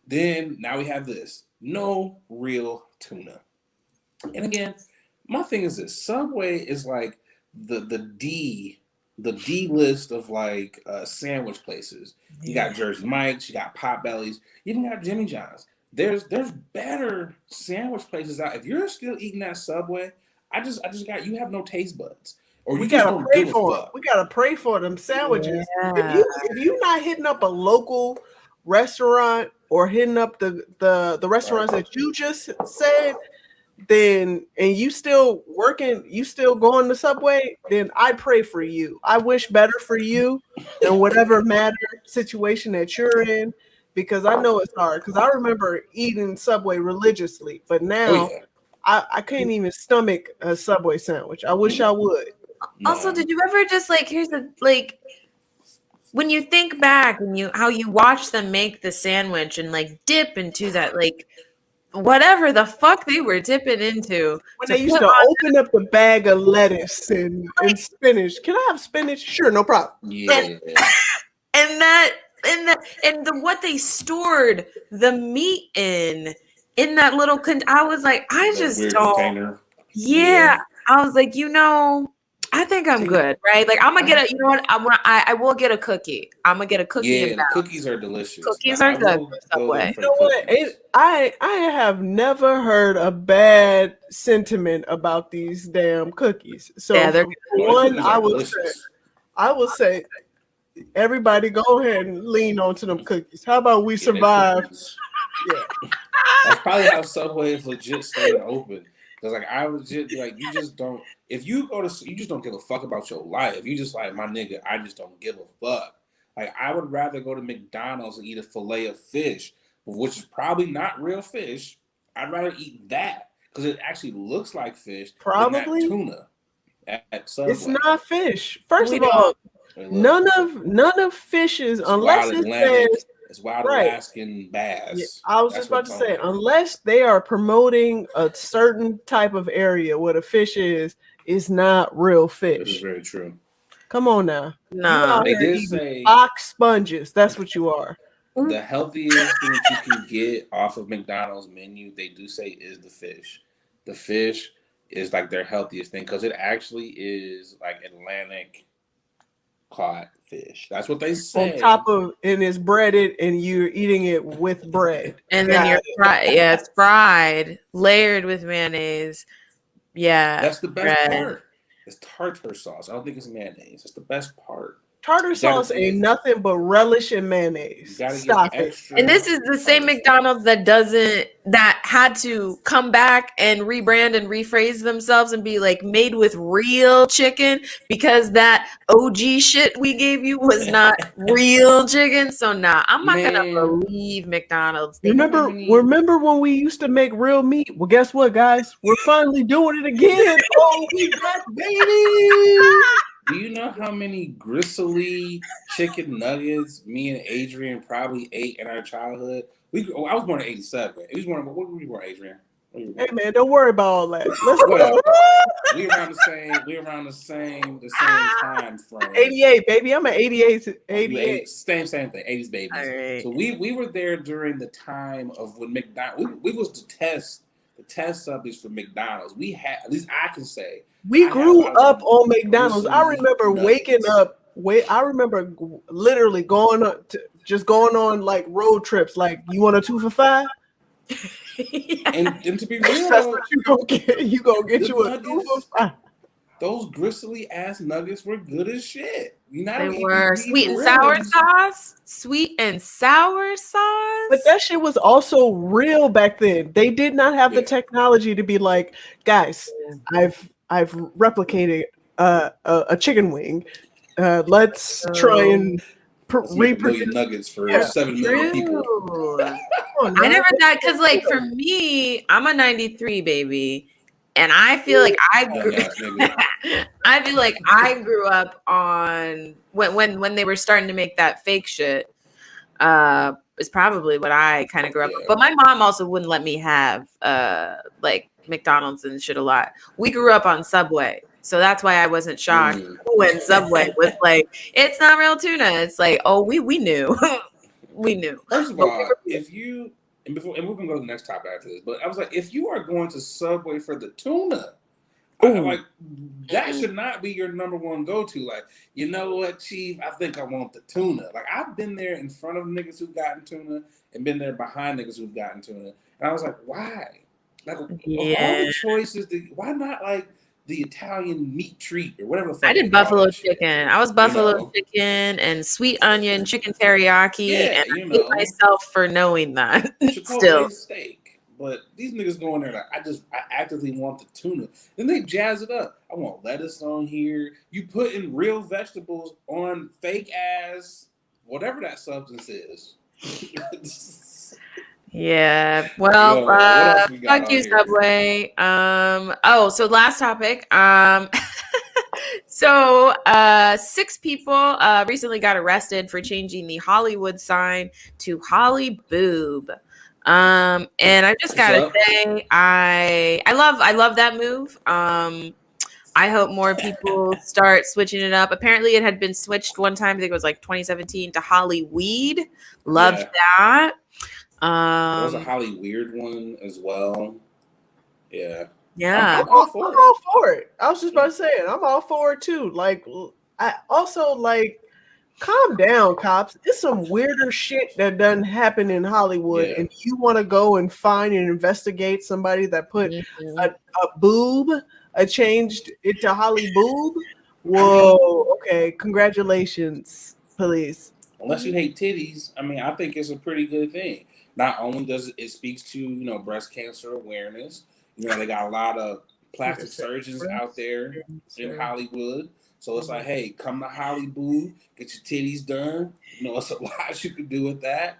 Then now we have this. No real tuna. And again, my thing is this. Subway is like the D list of like sandwich places. You got Jersey Mike's, you got Potbelly's, you even got Jimmy John's. There's better sandwich places out. If you're still eating that Subway, you have no taste buds. Or we gotta pray for them. We gotta pray for them sandwiches. Yeah. If you're not hitting up a local restaurant or hitting up the restaurants that you just said, then and you still working, you still going to Subway, then I pray for you. I wish better for you in whatever situation that you're in, because I know it's hard. Because I remember eating Subway religiously, but now I can't even stomach a Subway sandwich. I wish I would. Also, did you ever just when you think back and how you watch them make the sandwich and like dip into that whatever the fuck they were dipping into. When they used to open up the bag of lettuce and spinach. Can I have spinach? Sure, no problem. Yeah. And that what they stored the meat in that little I was like, I just don't. Container. Yeah, I was like, I think I'm good, right? Like I'm gonna get you know what? I will get a cookie. I'm gonna get a cookie. Yeah, the cookies are delicious. Cookies are good for Subway. You know what? I have never heard a bad sentiment about these damn cookies. So one, I will say, everybody go ahead and lean onto them cookies. How about we survive? Yeah, that's probably how Subway is legit staying open. Because like I was just like, you just don't. If you go to, you just don't give a fuck about your life. You just like, my nigga, I just don't give a fuck. Like I would rather go to McDonald's and eat a fillet of fish, which is probably not real fish. I'd rather eat that because it actually looks like fish. Probably than that tuna at Subway. It's not fish. First of all, none of fishes unless it says. It's wild Alaskan bass. Yeah, I was just about to say, unless they are promoting a certain type of area where the fish is not real fish. This is very true. Come on now. No, they did say box sponges. That's what you are. The healthiest thing that you can get off of McDonald's menu, they do say, is the fish. The fish is like their healthiest thing because it actually is like Atlantic caught fish. That's what they say. On top of, and it's breaded, and you're eating it with bread. And then you're fried. Yeah, it's fried, layered with mayonnaise. Yeah, that's the best part. It's tartar sauce. I don't think it's mayonnaise. That's the best part. Tartar sauce ain't nothing but relish and mayonnaise. Stop it. And this is the same McDonald's that had to come back and rebrand and rephrase themselves and be like made with real chicken because that OG shit we gave you was not real chicken. So I'm not gonna believe McDonald's. Remember when we used to make real meat? Well, guess what, guys? We're finally doing it again. Oh, we back, baby. Do you know how many gristly chicken nuggets me and Adrian probably ate in our childhood? I was born in '87. When were you born, Adrian? Hey man, don't worry about all that. Let's go. We around the same time frame. 88, baby. I'm an 88. Same thing. 80s babies. Right. So we were there during the time of when McDonald's. We was the test subjects for McDonald's. We had, at least I can say. We grew up on McDonald's. I remember waking up. I remember literally going on like road trips. Like, you want a 2 for $5? and to be real, that's what you gonna get. You gonna get you a 2 for $5. Those gristly ass nuggets were good as shit. They were sweet and sour sauce. But that shit was also real back then. They did not have the technology to be like, guys, I've replicated a chicken wing. Let's try and reproduce nuggets for 7 million people. I never thought, because like for me, I'm a 93 baby. And I feel like I grew up on when they were starting to make that fake shit. Is probably what I kind of grew up with. But my mom also wouldn't let me have like McDonald's and shit a lot. We grew up on Subway. So that's why I wasn't shocked when Subway was like, it's not real tuna. It's like, oh, we knew. We knew. First of all, if you and we're gonna go to the next topic after this, but I was like, if you are going to Subway for the tuna, like that should not be your number one go-to. Like, you know what, Chief? I think I want the tuna. Like, I've been there in front of niggas who've gotten tuna and been there behind niggas who've gotten tuna, and I was like, why? Like, of all the choices, why not like the Italian meat treat or whatever? I did buffalo chicken. I was buffalo chicken and sweet onion chicken teriyaki, and I hate myself for knowing that. Still, steak. But these niggas go in there like, I actively want the tuna. Then they jazz it up. I want lettuce on here. You put in real vegetables on fake ass whatever that substance is. Yeah. Well, fuck you, Subway. So last topic. So 6 people recently got arrested for changing the Hollywood sign to Holly Boob. And I just gotta say, I love that move. I hope more people start switching it up. Apparently, it had been switched one time. I think it was like 2017 to Hollyweed. Loved that. There was a Holly Weird one as well. Yeah. I'm all for it. I'm all for it. I was just about to say it. I'm all for it too. Like, I also like, calm down, cops. It's some weirder shit that doesn't happen in Hollywood, and you want to go and find and investigate somebody that put a boob, changed it to Holly boob. Whoa, okay. Congratulations, police. Unless you hate titties, I mean, I think it's a pretty good thing. Not only does it speaks to breast cancer awareness. They got a lot of plastic surgeons out there in Hollywood. So it's like, hey, come to Hollywood, get your titties done. It's a lot you can do with that.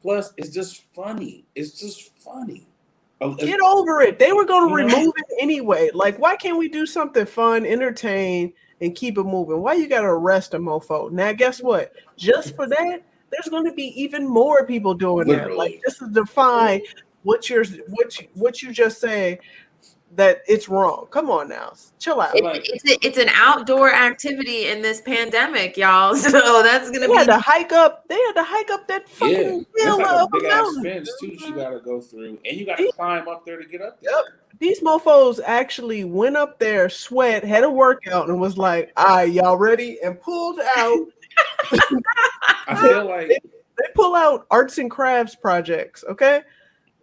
Plus, it's just funny. Get over it. They were going to remove it anyway. Like, why can't we do something fun, entertain, and keep it moving? Why you got to arrest a mofo? Now, guess what? Just for that, there's going to be even more people doing that. Like, just to define what you just say, that it's wrong. Come on now, chill out. It's an outdoor activity in this pandemic, y'all. So that's gonna They had to hike up that fucking hill like a big ass fence too. You gotta go through, and you gotta climb up there to get up there. Yep. These mofo's actually went up there, sweat, had a workout, and was like, "All right, y'all ready?" and pulled out. I feel like they pull out arts and crafts projects. Okay.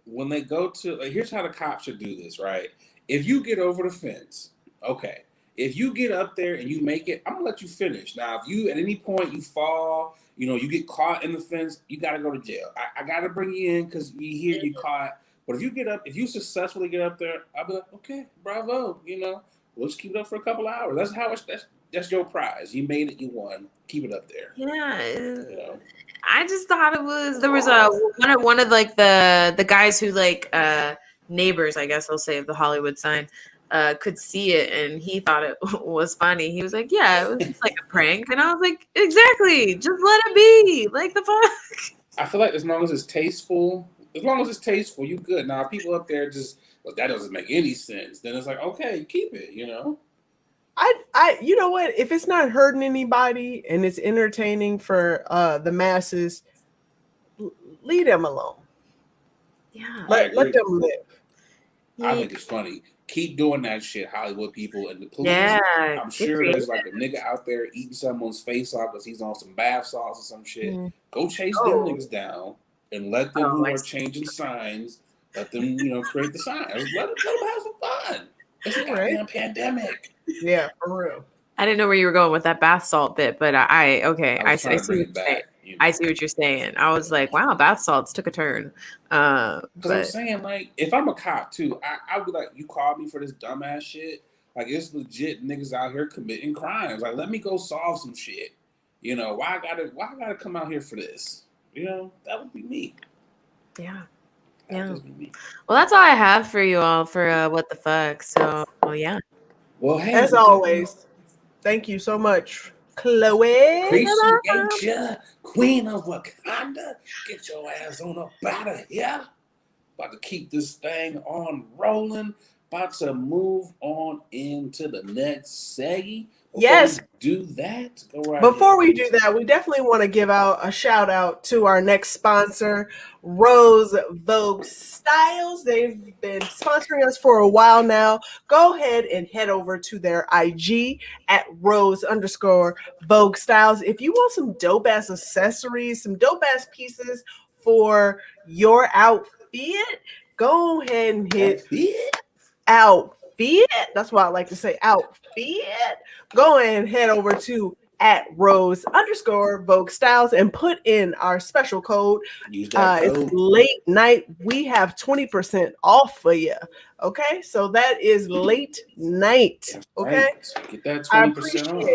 When they go to, here's how the cops should do this, right? If you get over the fence, okay. If you get up there and you make it, I'm gonna let you finish. Now, if you at any point you fall, you get caught in the fence, you gotta go to jail. I gotta bring you in because you hear you caught. But if you successfully get up there, I'll be like, okay, bravo. We'll just keep it up for a couple hours. That's your prize. You made it. You won. Keep it up there. Yeah. I just thought there was one of like the guys who like neighbors, I guess I'll say, of the Hollywood sign could see it, and he thought it was funny. He was like, yeah, it was just like a prank. And I was like, exactly, just let it be. Like, the fuck. I feel like as long as it's tasteful, you good. Now, people up there just, that doesn't make any sense. Then it's like, okay, keep it, you know what? If it's not hurting anybody and it's entertaining for the masses, leave them alone. Yeah. Let them live. I think it's funny. Keep doing that shit, Hollywood people and the police. Yeah, I'm sure there's like a nigga out there eating someone's face off because he's on some bath salts or some shit. Go chase them niggas down and let them who are changing signs, let them, create the signs. Let them have some fun. It's a goddamn pandemic. Yeah, for real. I didn't know where you were going with that bath salt bit, but I see what you're saying. I see what you're saying. I was like, wow, bath salts took a turn. Because I'm saying, like, if I'm a cop too, I would be like, you called me for this dumbass shit. Like, it's legit niggas out here committing crimes. Like, let me go solve some shit. Why I gotta come out here for this? That would be me. Yeah. Yeah. Well, that's all I have for you all for what the fuck. So, yeah. Well, hey, as always, thank you so much, Chloe. Appreciate ya, Queen of Wakanda. Get your ass on up out of here. About to keep this thing on rolling. About to move on into the next seggy. Yes. Do that. Go right Before we do that, we definitely want to give out a shout out to our next sponsor, Rose Vogue Styles. They've been sponsoring us for a while now. Go ahead and head over to their IG at Rose_Vogue Styles. If you want some dope ass accessories, some dope ass pieces for your outfit, go ahead and hit outfit. That's why I like to say outfit. Go and head over to at Rose_Vogue Styles and put in our special code. Use that code. It's late night. We have 20% off for you. Okay, so that is late night. Okay, right. Get that 20% off.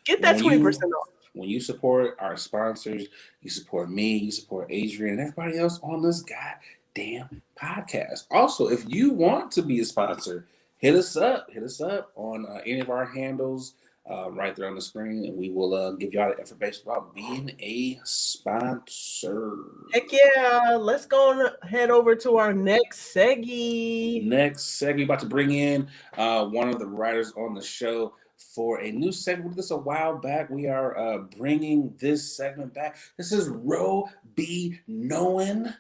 Get that 20% off. When you support our sponsors, you support me, you support Adrian, and everybody else on this goddamn podcast. Also, if you want to be a sponsor, hit us up on any of our handles. right there on the screen, and we will give y'all the information about being a sponsor. Heck yeah. Let's go and head over to our next seggy. Next segment, about to bring in one of the writers on the show for a new segment. We did this a while back. We are bringing this segment back. This is Ro B. Knowin'.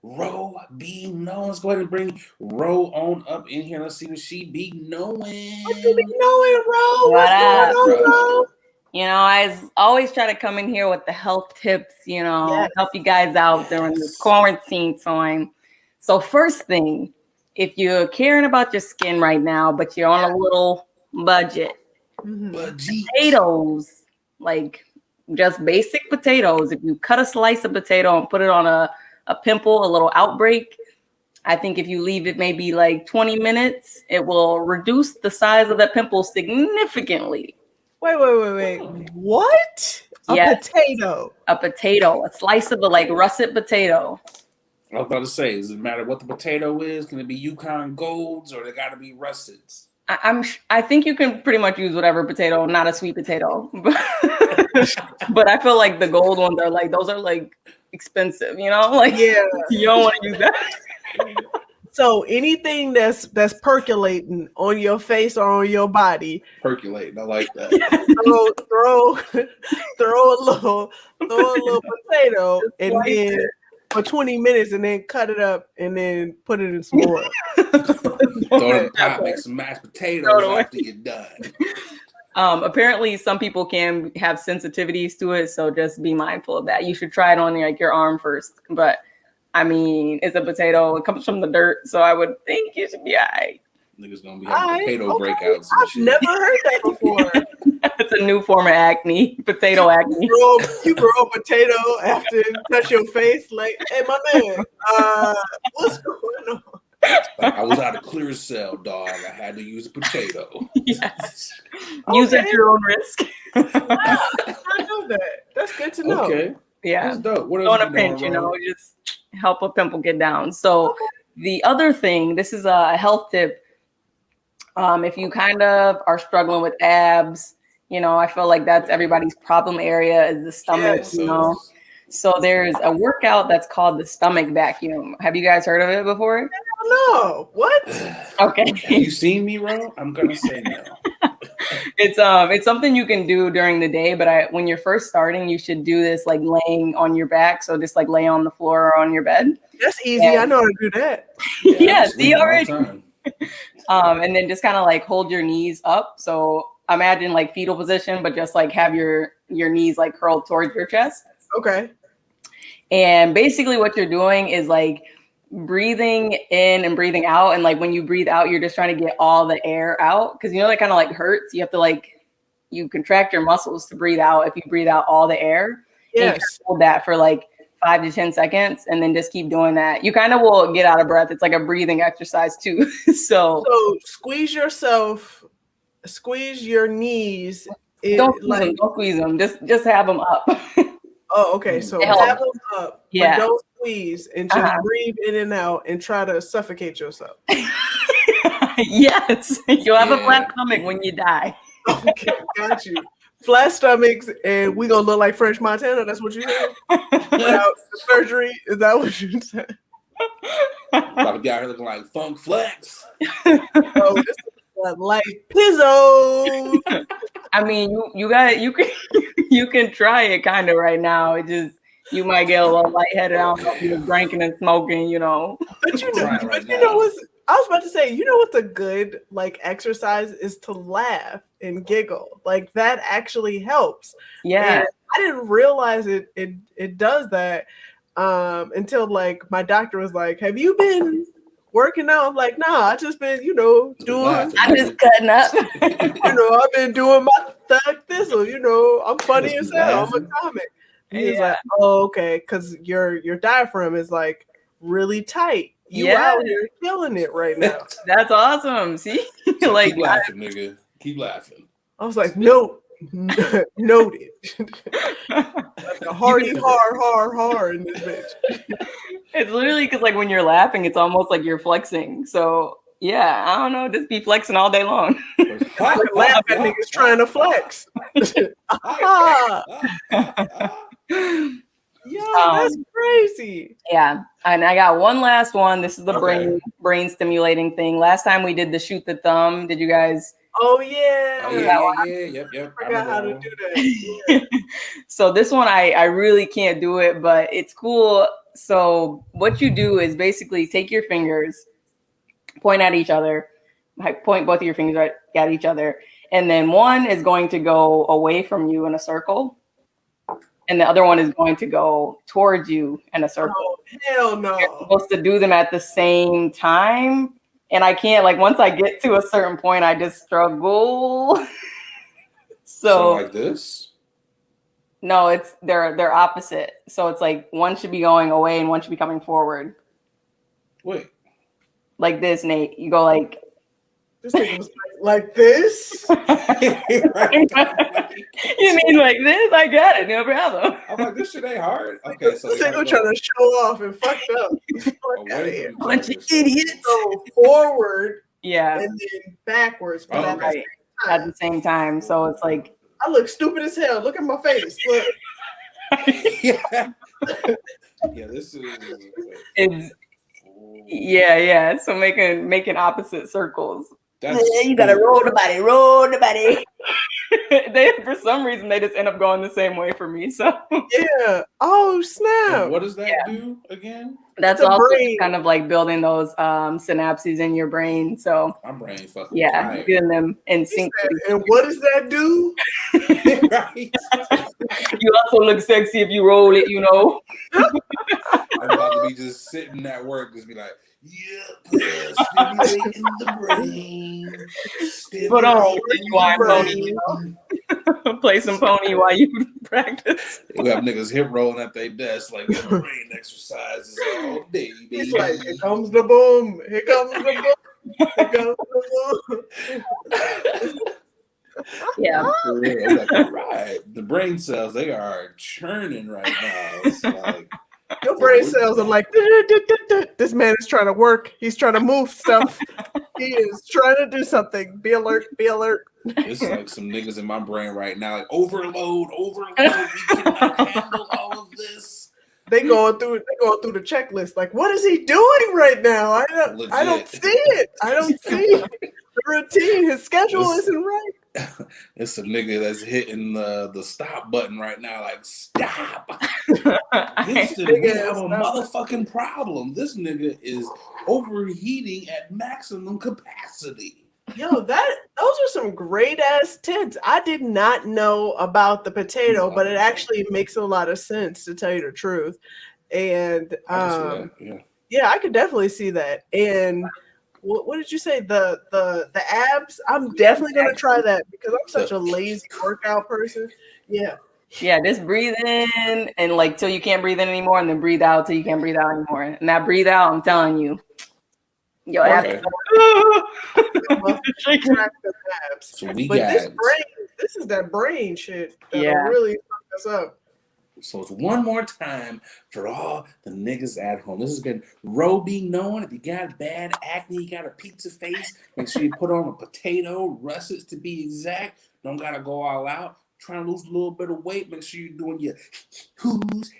Ro be knowing. Let's go ahead and bring Ro on up in here. Let's see what she be knowing. What you be knowing, Ro? What's going on, Ro? You know, I always try to come in here with the health tips, you know, help you guys out during this quarantine time. So first thing, if you're caring about your skin right now, but you're on a little budget, potatoes, like just basic potatoes. If you cut a slice of potato and put it on a pimple, a little outbreak, I think if you leave it maybe like 20 minutes, it will reduce the size of that pimple significantly. Wait. What? Potato. A potato, a slice of a like russet potato. I was about to say, does it matter what the potato is? Can it be Yukon Golds or they got to be russets? I think you can pretty much use whatever potato, not a sweet potato. But I feel like the gold ones are like, those are like expensive, you know? Like, you don't want to use that. So anything that's percolating on your face or on your body. Percolating, I like that. throw a little potato and then for 20 minutes and then cut it up and then put it in some oil. Throw it in the pot, make some mashed potatoes after you're done. Apparently some people can have sensitivities to it, so just be mindful of that. You should try it on like your arm first. But I mean, it's a potato, it comes from the dirt, so I would think you should be all right. Niggas gonna be having potato breakouts. I've never heard that before. It's a new form of acne, potato acne. You grow a potato after you touch your face, like, hey, my man, what's going on? I was out of clear cell, dog. I had to use a potato. Yes. Use it at your own risk. I know that. That's good to know. Okay. Yeah. That's dope. What else? On a pinch, you know, just help a pimple get down. So the other thing, this is a health tip. If you kind of are struggling with abs, you know, I feel like that's everybody's problem area is the stomach, you know. So there's a workout that's called the stomach vacuum. Have you guys heard of it before? No. What? Okay. Have you seen me, Ro? I'm gonna say no. It's something you can do during the day, but when you're first starting, you should do this like laying on your back. So just like lay on the floor or on your bed. That's easy. I know how to do that. Yeah, see already. And then just kind of like hold your knees up. So imagine like fetal position, but just like have your knees like curled towards your chest. Okay. And basically what you're doing is like breathing in and breathing out. And like when you breathe out, you're just trying to get all the air out. Cause you know, that kind of like hurts. You have to like, you contract your muscles to breathe out. If you breathe out all the air, and you hold that for like 5 to 10 seconds and then just keep doing that. You kind of will get out of breath. It's like a breathing exercise too. So squeeze your knees. Don't squeeze them. Just have them up. Oh, okay. So have them up, but don't squeeze and just breathe in and out and try to suffocate yourself. Yes. You'll have a flat stomach when you die. Okay, got you. Flat stomachs, and we gonna look like French Montana. That's what you said. Without surgery, is that what you said? About to be out here looking like Funk Flex. Oh, this is like Pizzo. I mean, you can try it kind of right now. It just you might get a little lightheaded. I don't know if you're drinking and smoking, you know. But you know what's I was about to say, you know what's a good like exercise is to laugh and giggle. Like that actually helps. Yeah. And I didn't realize it does that until like my doctor was like, have you been working out? I'm like, nah, I just been, doing I'm just cutting up. I've been doing my thug thistle, I'm funny as hell. I'm a comic. And he's like, oh, okay, because your diaphragm is like really tight. You out here killing it right now. That's awesome. See? So like keep laughing, nigga. Keep laughing. I was like, noted. Like a hardy hard in this bitch. It's literally because like when you're laughing, it's almost like you're flexing. So Yeah, I don't know. Just be flexing all day long. Laugh at niggas trying to flex. Ah, yo, that's crazy. Yeah, and I got one last one. This is the brain stimulating thing. Last time we did the shoot the thumb. Did you guys? Oh yeah. Yep. I forgot how to do that. Yeah. So this one I really can't do it, but it's cool. So what you do is basically take your fingers, point at each other, point both of your fingers right at each other, and then one is going to go away from you in a circle, and the other one is going to go towards you in a circle. Oh, hell no. You're supposed to do them at the same time. And I can't, like, once I get to a certain point, I just struggle. So like this? No, it's they're opposite. So it's like one should be going away and one should be coming forward. Wait. Like this, Nate. You go like this thing was like this. You mean like this? I got it, no problem. I'm like, this shit ain't hard. Okay, so this nigga trying to show off and fucked up. Bunch of idiots. So forward, yeah, and then backwards, but at the same time. So it's like I look stupid as hell. Look at my face. Look. Yeah, this is. It's yeah. So making opposite circles. You gotta roll the body. They for some reason they just end up going the same way for me. So yeah. Oh snap! And what does that do again? That's also kind of like building those synapses in your brain. So my brain fucking getting them in sync. And what does that do? Right. You also look sexy if you roll it. You know. I'm about to be just sitting at work, just be like, stimulating the brain. Put on pony, you know? Play some pony while you practice. We have niggas hip rolling at their desk like brain exercises all day, baby. He's like, here comes the boom. Here comes the boom. Here comes the boom. Yeah. For real. Like, all right. The brain cells, they are churning right now. It's like your brain cells are like, this man is trying to work. He's trying to move stuff. He is trying to do something. Be alert. Be alert. It's like some niggas in my brain right now, like overload. We cannot handle all of this. They going through the checklist. Like, what is he doing right now? I don't see it. I don't see it. The routine, his schedule isn't right. It's a nigga that's hitting the stop button right now. Like, stop! Houston, we have a motherfucking problem. This nigga is overheating at maximum capacity. Yo, those are some great ass tints. I did not know about the potato, but it actually makes a lot of sense, to tell you the truth. And I could definitely see that. And what did you say? The abs? I'm definitely gonna try that because I'm such a lazy workout person. Yeah. Yeah, just breathe in and like till you can't breathe in anymore, and then breathe out till you can't breathe out anymore. And that breathe out, I'm telling you, yo, okay. So we got this is that brain shit that really fuck us up. So it's one more time for all the niggas at home. This has been Roby knowing if you got bad acne, you got a pizza face, make sure you put on a potato, russets to be exact. Don't gotta go all out. Trying to lose a little bit of weight, make sure you're doing your whoos,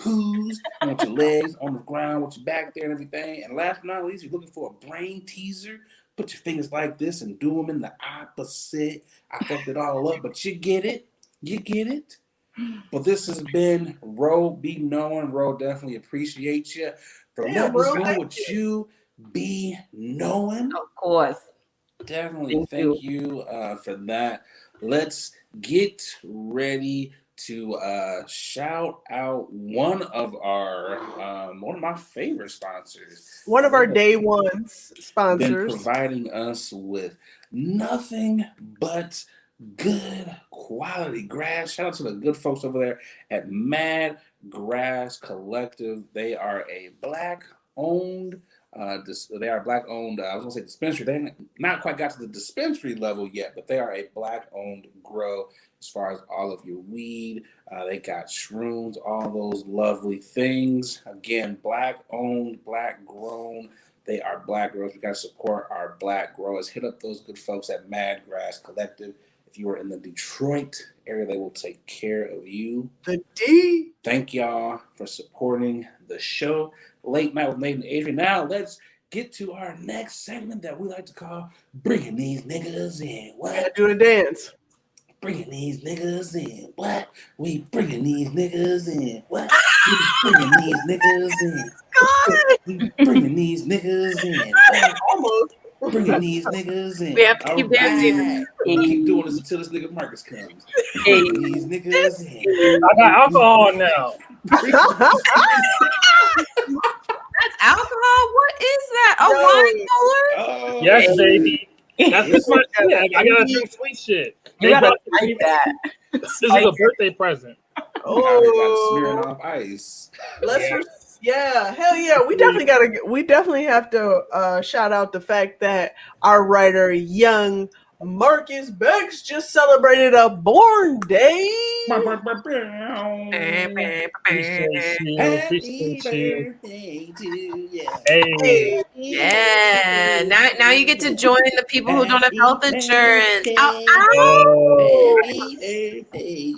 with your legs on the ground, with your back there and everything. And last but not least, you're looking for a brain teaser. Put your fingers like this and do them in the opposite. I fucked it all up, but you get it. You get it. But this has been Ro Be Knowing. Ro, definitely appreciate you for letting us know what you be knowing. Of course. Definitely thank you for that. Let's get ready to shout out one of my favorite sponsors. One of our day ones sponsors. Been providing us with nothing but good quality grass. Shout out to the good folks over there at Mad Grass Collective. They are a Black-owned They are black owned. I was gonna say dispensary. They not quite got to the dispensary level yet, but they are a black owned grow as far as all of your weed. They got shrooms, all those lovely things. Again, black owned, black grown. They are black growers. We got to support our black growers. Hit up those good folks at Mad Grass Collective. If you are in the Detroit area, they will take care of you. The D. Thank y'all for supporting the show. Late Night with Nate and Adrian. Now let's get to our next segment that we like to call Bringing These Niggas In. What? Do a dance. Bringing these niggas in. What? We bringing these niggas in. What? We bringing these niggas in. God. We bringing these niggas in. Almost. Bringing these niggas in. We have to keep dancing. We'll keep doing this until this nigga Marcus comes. Bringing these niggas in. I got alcohol now. That's alcohol? What is that? A wine cooler? Oh, Yes, baby. That's just my shit. I gotta drink sweet shit. You gotta like that. This is a birthday present. Oh, smearing off ice. Hell yeah. We definitely have to shout out the fact that our writer Young Marcus Bex just celebrated a born day. Appreciate you. Hey. Yeah. Now you get to join the people who don't have health insurance.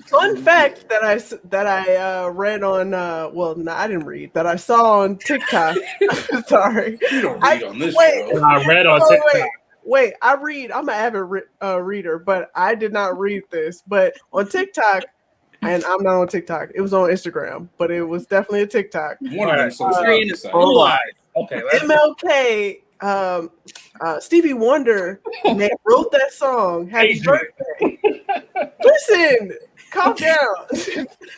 Fun fact that I read on I didn't read, that I saw on TikTok. Sorry. You don't read on this show. I read on TikTok. Wait, I read. I'm an avid reader, but I did not read this. But on TikTok, and I'm not on TikTok. It was on Instagram, but it was definitely a TikTok. One of them social Okay. MLK, Stevie Wonder wrote that song. Happy birthday! Listen, calm down.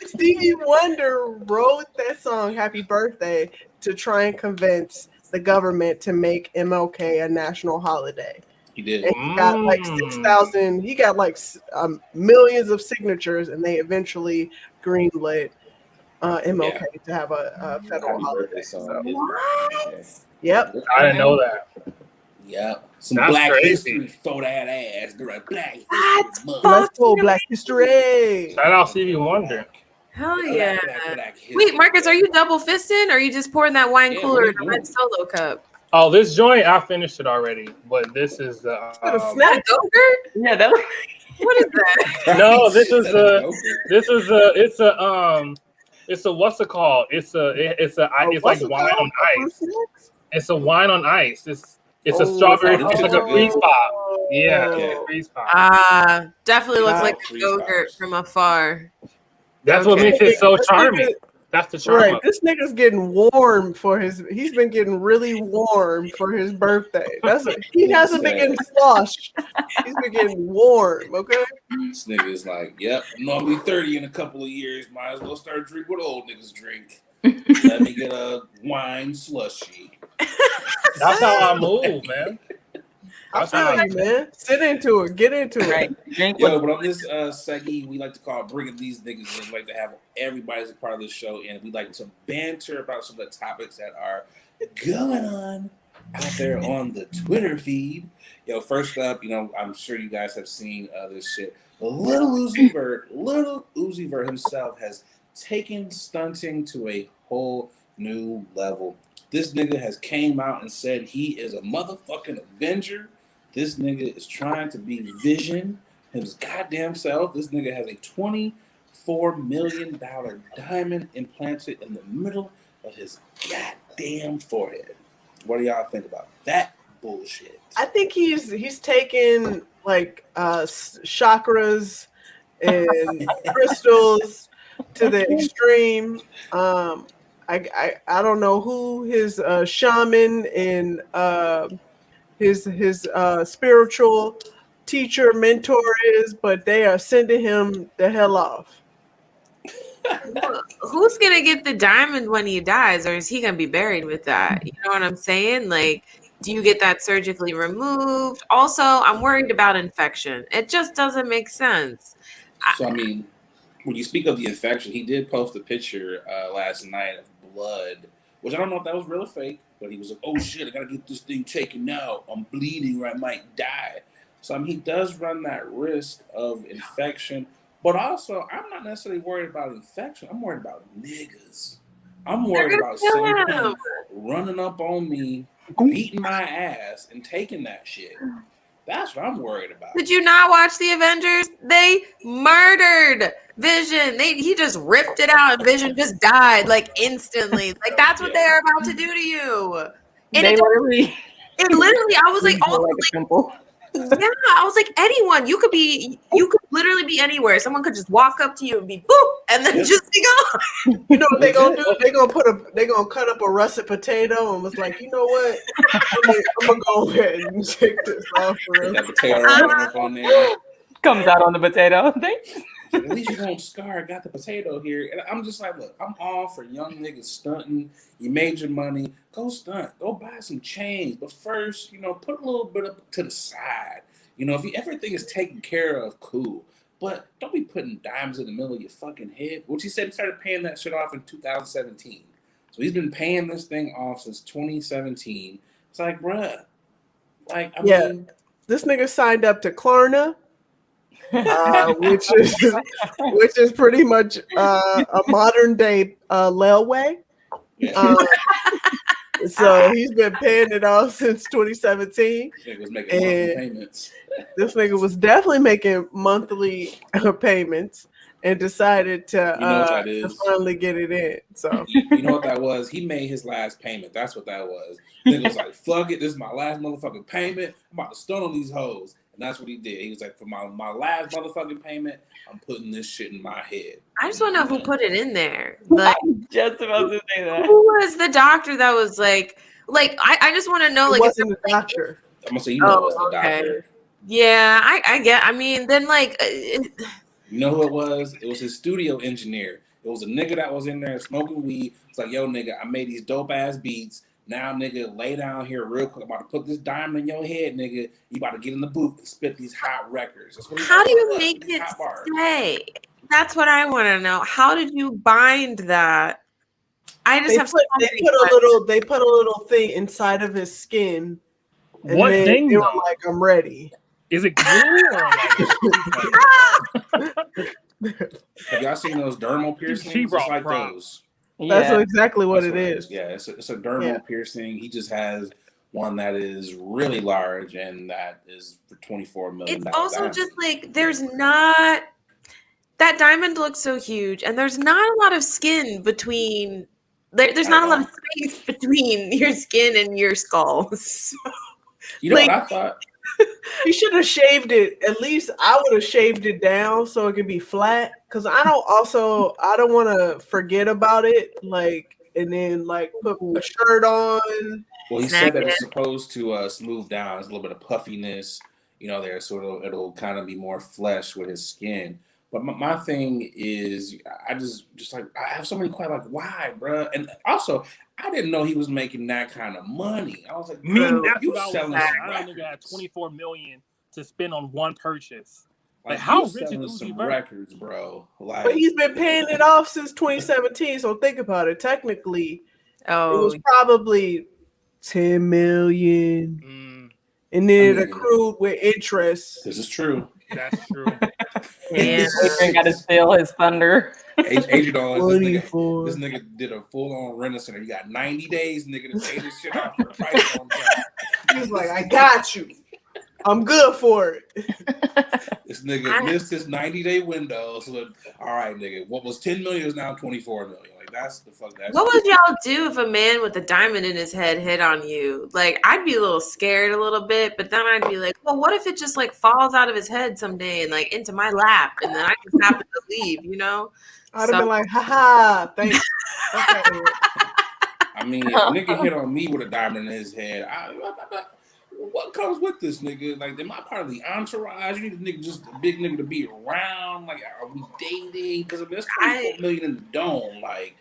Stevie Wonder wrote that song, Happy Birthday, to try and convince the government to make MLK a national holiday. He did. And he got like 6,000. He got like millions of signatures, and they eventually greenlit MLK to have a federal holiday. What? Yep. I didn't know that. Yep. Some That's black crazy. history for that ass. They're like black history. Let's go, Black History. Shout out Stevie Wonder. Hell yeah. Black history. Wait, Marcus, are you double fisting or are you just pouring that wine cooler in a red solo cup? Oh, this joint, I finished it already, but this is the snack. Yogurt? Yeah, that was What is that? no, it's a what's it called? It's like wine on ice. It's a wine on ice. It's a strawberry. It's like a freeze pop. Yeah, Okay. freeze pop. Definitely looks like freeze yogurt pops. from afar. That's what makes it so charming. That's the charm. Right, of it. this nigga's getting warm he's been getting really warm for his birthday. He hasn't been getting sloshed. He's been getting warm, okay? This nigga's like, yep, I'm gonna be 30 in a couple of years. Might as well start drinking what old niggas drink. Let me get a wine slushy. That's how I move, man. I feel you, man. Sit into it. Get into it. right. Yo, but on this segment, we like to call Bringing These Niggas In. We like to have everybody as a part of the show, and we like to banter about some of the topics that are going on out there on the Twitter feed. Yo, first up, I'm sure you guys have seen this shit. Little Uzi Vert himself has taken stunting to a whole new level. This nigga has came out and said he is a motherfucking Avenger. This nigga is trying to be Vision his goddamn self. This nigga has a $24 million diamond implanted in the middle of his goddamn forehead. What do y'all think about that bullshit? I think he's taken like chakras and crystals to the extreme. I don't know who his shaman and his spiritual teacher mentor is, but they are sending him the hell off. Who's gonna get the diamond when he dies, or is he gonna be buried with that? You know what I'm saying? Like, do you get that surgically removed? Also, I'm worried about infection. It just doesn't make sense. So, I mean, when you speak of the infection, he did post a picture last night of blood which I don't know if that was real or fake, but he was like, oh shit, I gotta get this thing taken out. I'm bleeding or I might die. So I mean, he does run that risk of infection, but also I'm not necessarily worried about infection. I'm worried about niggas. I'm worried about someone running up on me, beating my ass, and taking that shit. That's what I'm worried about. Did you not watch the Avengers? They murdered Vision. He just ripped it out, and Vision just died like instantly. Like that's what they are about to do to you. And they literally, I was like, also, like, yeah, I was like, anyone, you could literally be anywhere. Someone could just walk up to you and be boop, and then just be gone. You know what they gonna do? They gonna cut up a russet potato and was like, you know what? I'm gonna go ahead and take this off. That potato up on there comes out on the potato. Thanks. At least you won't scar. Got the potato here, and I'm just like, look, I'm all for young niggas stunting. You made your money, go stunt, go buy some chains. But first, put a little bit up to the side. If everything is taken care of, cool. But don't be putting dimes in the middle of your fucking head. Which he said he started paying that shit off in 2017. So he's been paying this thing off since 2017. It's like, bruh, I mean, this nigga signed up to Klarna. Which is pretty much a modern day Lelway. So he's been paying it off since 2017. This nigga was making monthly payments. This nigga was definitely making monthly payments and decided to finally get it in. So you know what that was? He made his last payment. That's what that was. Nigga was like, fuck it, this is my last motherfucking payment. I'm about to stun on these hoes. And that's what he did. He was like, for my last motherfucking payment, I'm putting this shit in my head. I just want to know who put it in there. Like, just about to say that. Who was the doctor that was like I just want to know, like, it wasn't the doctor. I'm gonna say it was the doctor. Yeah, I mean, then like, you know who it was? It was his studio engineer. It was a nigga that was in there smoking weed. It's like, yo, nigga, I made these dope ass beats. Now, nigga, lay down here real quick. I'm about to put this diamond in your head, nigga. You about to get in the booth and spit these hot records. How do you make it stay? That's what I want to know. How did you bind that? I just they put a little thing inside of his skin. And what thing? They were like, I'm ready. Is it glue or like? Have y'all seen those dermal piercings? It's like those. That's exactly what it is. Yeah, it's a dermal piercing. He just has one that is really large, and that is for $24 million. It's also just like there's not that diamond looks so huge, and there's not a lot of skin between. There's not a lot of space between your skin and your skull. So, you know what I thought? He should have shaved it. At least I would have shaved it down so it could be flat. Because I don't want to forget about it. Like, and then like put a shirt on. Well, he said that it's supposed to smooth down. There's a little bit of puffiness, there, so it'll kind of be more flesh with his skin. But my thing is, I just like, I have so many questions, like, why, bro? And also, I didn't know he was making that kind of money. I was like, that's you what selling I only got $24 million to spend on one purchase. Like how rich is some records, bro? Like, but he's been paying it off since 2017. So think about it. Technically, it was probably 10 million, and then it accrued with interest. This is true. That's true. Adrian got to steal his thunder. Adrian, this nigga did a full-on renaissance. You got 90 days, nigga, to pay this shit off for the price on time. He was like, I got you. I'm good for it. This nigga missed his 90-day window. So, all right, nigga, what was 10 million is now 24 million. Like, that's the fuck. What would y'all do if a man with a diamond in his head hit on you? Like, I'd be a little scared a little bit, but then I'd be like, well, what if it just like falls out of his head someday and like into my lap, and then I just happen to leave, I'd have been like, haha, thanks. Okay. I mean, if a nigga hit on me with a diamond in his head, what comes with this nigga? Like, am I part of the entourage? You need a nigga, just a big nigga to be around. Like, are we dating? Because there's 24 million in the dome. Like,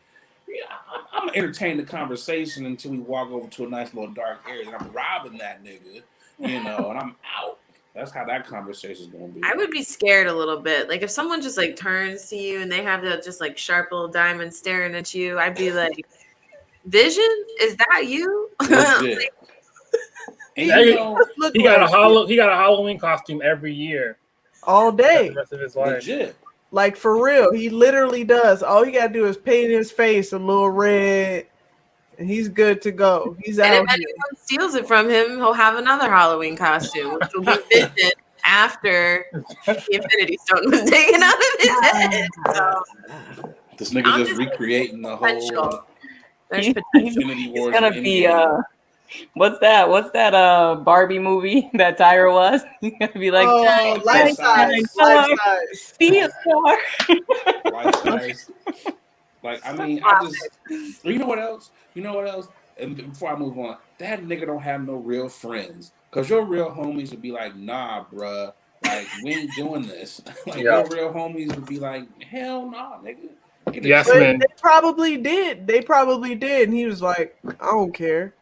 I'm gonna entertain the conversation until we walk over to a nice little dark area, and I'm robbing that nigga, and I'm out. That's how that conversation is gonna be. I would be scared a little bit. Like if someone just like turns to you and they have that just like sharp little diamond staring at you, I'd be like, Vision, is that you? Legit. He got a Halloween costume every year. All day. The rest of his life. Legit. Like for real. He literally does. All he gotta do is paint his face a little red. And he's good to go. He's and out if here. anyone steals it from him, he'll have another Halloween costume, which will be Vision after the Infinity Stone was taken out of his head. So, This nigga just recreating the whole there's He's potential. Infinity Wars. gonna be what's that Barbie movie that Tyra was? He's gonna be like, life size. be a star. Life size. Like, I mean, I just, you know what else? And before I move on, that nigga don't have no real friends. Because your real homies would be like, nah, bruh. Like, we ain't doing this. Like, your real homies would be like, hell nah, nigga. Yes, man. They probably did. And he was like, I don't care.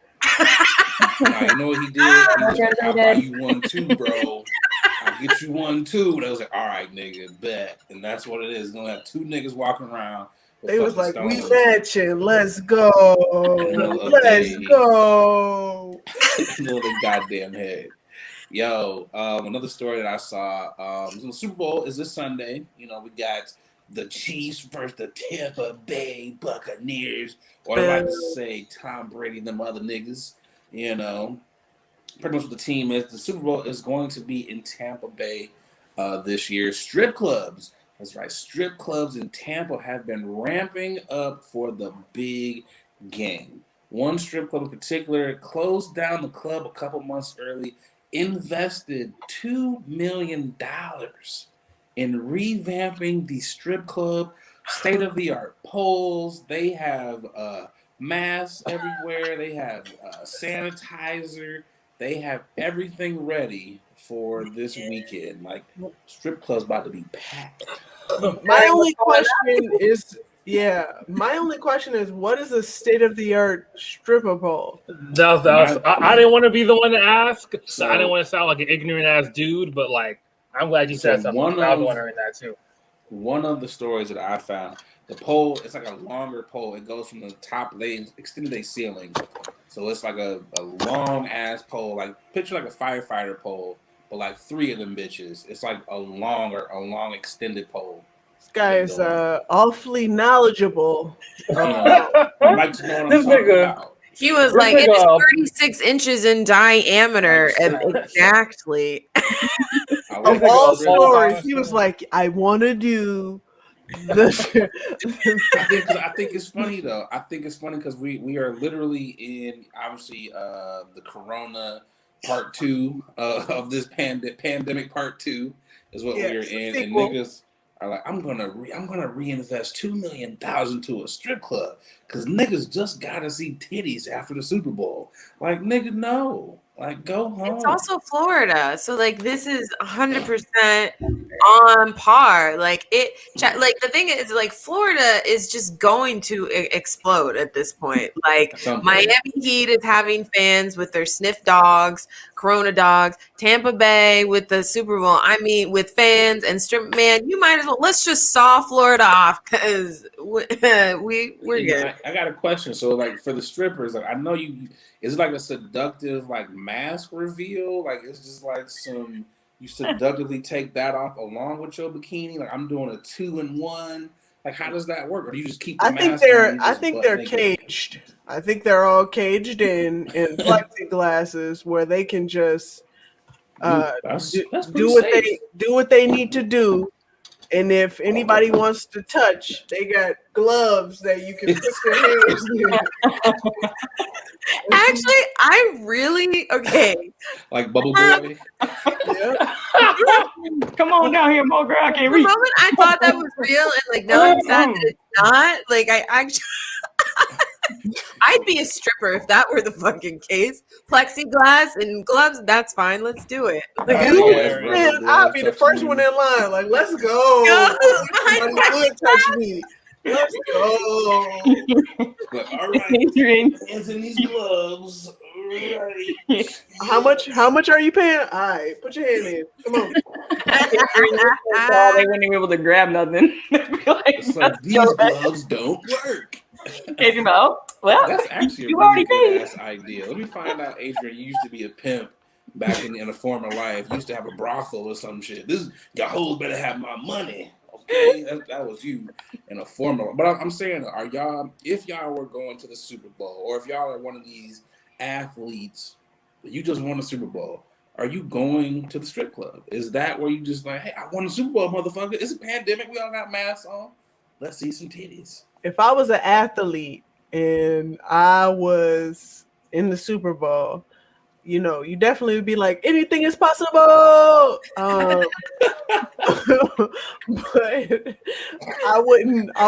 Nah, you know what he did? He was like, I'll buy you one too, bro. I'll get you one too. And I was like, all right, nigga, bet. And that's what it is. You're going to have two niggas walking around. They was like, we matching. Let's go. Let's go. Little goddamn head. Yo, another story that I saw. The Super Bowl is this Sunday. You know, we got the Chiefs versus the Tampa Bay Buccaneers. Or I like to say Tom Brady, them other niggas. You know, pretty much what the team is. The Super Bowl is going to be in Tampa Bay this year. Strip clubs. That's right. Strip clubs in Tampa have been ramping up for the big game. One strip club in particular closed down the club a couple months early, invested $2 million in revamping the strip club, state-of-the-art poles. They have masks everywhere. They have sanitizer. They have everything ready for this weekend. Like, strip club's about to be packed. My only question is, what is a state-of-the-art stripper pole? I didn't want to be the one to ask. So I didn't want to sound like an ignorant ass dude, but like, I'm glad you said something. I was wondering that too. One of the stories that I found, the pole, it's like a longer pole. It goes from the top, they extended a ceiling. So it's like a long ass pole, like picture like a firefighter pole, but like 3 of them bitches. It's like a long extended pole. This guy is awfully knowledgeable. I'd like to know what I'm talking about. He was like, it is 36 inches in diameter. Exactly. Of all stories, he was like, I want to do this. I think it's funny, though. I think it's funny because we are literally in, obviously, the Corona part 2 of this pandemic part 2 is what we are in. And niggas are like, I'm gonna reinvest $2 million to a strip club because niggas just gotta see titties after the Super Bowl. Like, nigga, no. Like, go home. It's also Florida, so like this is 100% on par. Like the thing is, like Florida is just going to explode at this point. Like Miami Heat is having fans with their sniff dogs, Corona dogs. Tampa Bay with the Super Bowl. I mean, with fans and strip. Man, you might as well let's just saw Florida off because we're good. I got a question. So, like, for the strippers, like, I know you. Is it like a seductive like mask reveal? Like it's just like you seductively take that off along with your bikini. Like I'm doing a 2-in-1. Like how does that work? Or do you just keep the mask on? I think they're caged. I think they're all caged in plexiglasses where they can just do what they need to do. And if anybody wants to touch, they got gloves that you can put your hands in. Actually, I really like Bubble Boy. Yeah. Come on down here, Mo girl. I can't reach. The moment I thought that was real, and like no one said that it's not. Like I actually, I'd be a stripper if that were the fucking case. Plexiglass and gloves, that's fine. Let's do it. Like, man, I'll be the first one in line. Like, let's go. Somebody would touch me. Let's go. But, all right, hands in these gloves. Right. How much are you paying? All right, put your hand in. Come on. They wouldn't be able to grab nothing. Like, so these gloves don't work. Adrian, well, that's actually a you really already good paid. ass idea. Let me find out, Adrian. You used to be a pimp back in a former life. You used to have a brothel or some shit. This your hoes better have my money. Okay, that was you in a former. But I'm saying, are y'all? If y'all were going to the Super Bowl, or if y'all are one of these athletes, you just won a Super Bowl. Are you going to the strip club? Is that where you just like, hey, I won a Super Bowl, motherfucker? It's a pandemic. We all got masks on. Let's see some titties. If I was an athlete and I was in the Super Bowl, you know, you definitely would be like, anything is possible. But I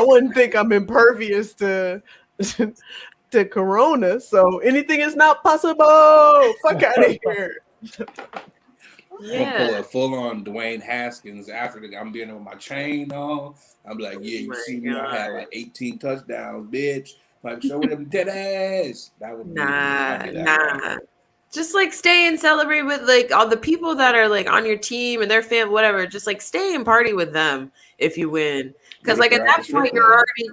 wouldn't think I'm impervious to Corona. So anything is not possible. Fuck out of here. I'm gonna pull a full-on Dwayne Haskins after I'm being with my chain on. I'm like, yeah, you see me? I had like 18 touchdowns, bitch. Like, show me them titties. That would be nah. Just like stay and celebrate with like all the people that are like on your team and their family, whatever. Just like stay and party with them if you win, because like at that point you're already.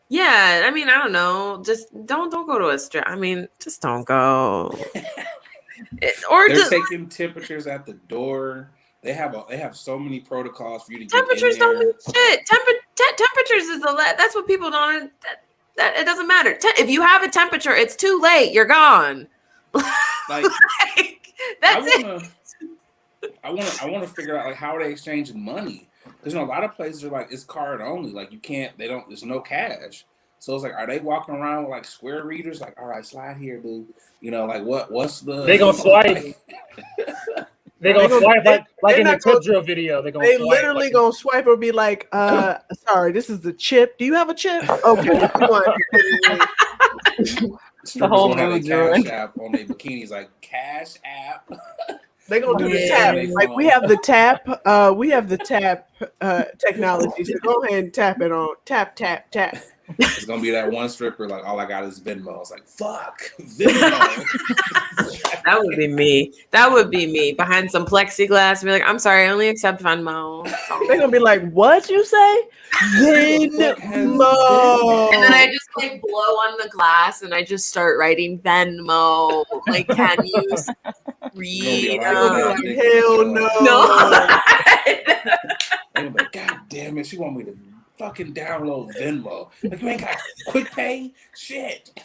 Yeah, I mean, I don't know. Just don't go to a strip. I mean, just don't go. Or they're taking temperatures at the door. They have so many protocols for you to get in there. Temperatures don't mean shit. Temperatures is that's what people don't. That it doesn't matter. If you have a temperature, it's too late. You're gone. Like that's it. I want to figure out like how are they exchanging money, because you know a lot of places are like it's card only. Like you can't. There's no cash. So it's like, are they walking around with like square readers? Like, all right, slide here, boo. You know, like what's the? They gonna swipe. They gonna swipe like in the tip drill video. They literally gonna swipe or be like, sorry, this is the chip. Do you have a chip? Okay. The whole mood cash app on their bikinis, like cash app. They're gonna do the tap. Like we have the tap, technology. So go ahead and tap it on tap. It's gonna be that one stripper, like all I got is Venmo. It's like fuck Venmo. That would be me. That would be me behind some plexiglass and be like, I'm sorry, I only accept Venmo. They're gonna be like, what you say? Venmo. And then I just like blow on the glass and I just start writing Venmo. Like, can you read? Like, hell no. I'm like, God damn it, she want me to fucking download Venmo. Like, you ain't got quick pay? Shit.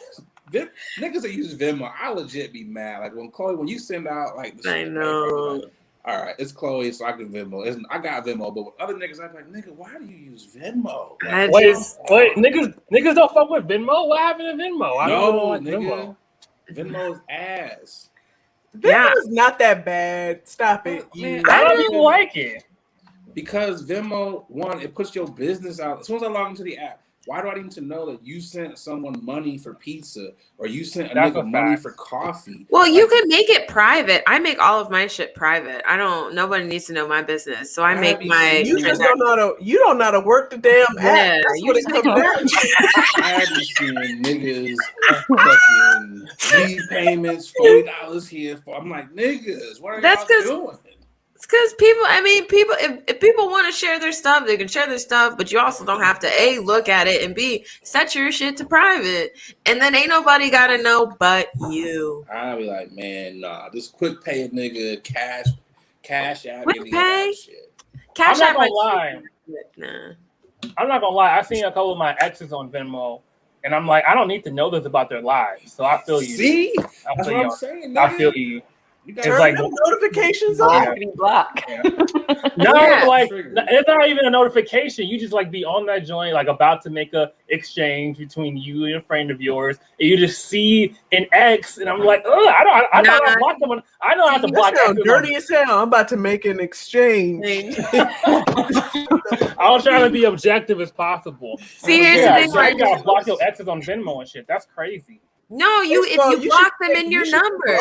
Niggas that use Venmo, I legit be mad. Like when you send out like the shit, I know. like, all right, it's Chloe, so I can Venmo. I got Venmo, but with other niggas, I'm like, nigga, why do you use Venmo? Like, wait, niggas don't fuck with Venmo? What happened to Venmo? Nigga. Venmo is ass. Venmo is not that bad. Stop it. Man, I don't even like it. Because Venmo, one, it puts your business out. As soon as I log into the app, why do I need to know that you sent someone money for pizza or you sent a nigga money for coffee? Well, you can make it private. I make all of my shit private. Nobody needs to know my business. So I make my. You just don't know how to work the damn app. Yeah, that's what it comes down to. I be seeing niggas fucking leave payments, $40 here. I'm like, niggas, what are y'all doing? It's because people, if people want to share their stuff, they can share their stuff, but you also don't have to A, look at it, and B, set your shit to private. And then ain't nobody got to know but you. I'll be like, man, nah, this quick pay nigga, cash app, quick pay? Shit. Cash I'm app. not gonna lie. Nah. I'm not gonna lie. I've seen a couple of my exes on Venmo, and I'm like, I don't need to know this about their lives. So I feel you. See? That's what I'm saying, nigga. I feel you. You got turn like notifications on. Block. Yeah. Like it's not even a notification. You just like be on that joint, like about to make a exchange between you and a friend of yours, and you just see an X, and I'm like, I know I blocked them. I know I have to block. Dirty as hell. I'm about to make an exchange. I was trying to be objective as possible. See, here's the thing: you gotta block your exes on Venmo and shit. That's crazy. No, if you block them in your number.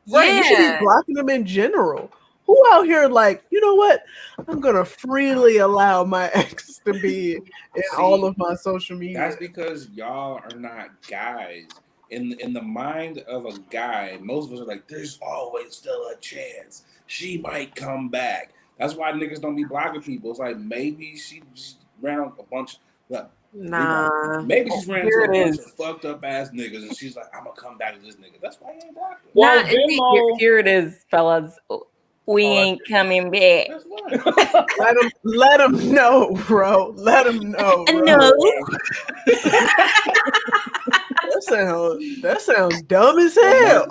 Right, you should be blocking them in general. Who out here like, you know what? I'm gonna freely allow my ex to be in all of my social media. That's because y'all are not guys. In the mind of a guy, most of us are like, there's always still a chance. She might come back. That's why niggas don't be blocking people. It's like maybe she just ran a bunch. Look, Nah. Maybe she's ran Here into a it bunch is. of fucked up ass niggas, and she's like, "I'm gonna come back to this nigga." That's why he ain't back. Well, Nah, Venmo. Here it is, fellas. We ain't coming back. That's why. Let him know, bro. Let him know, bro. No. That sounds dumb as hell.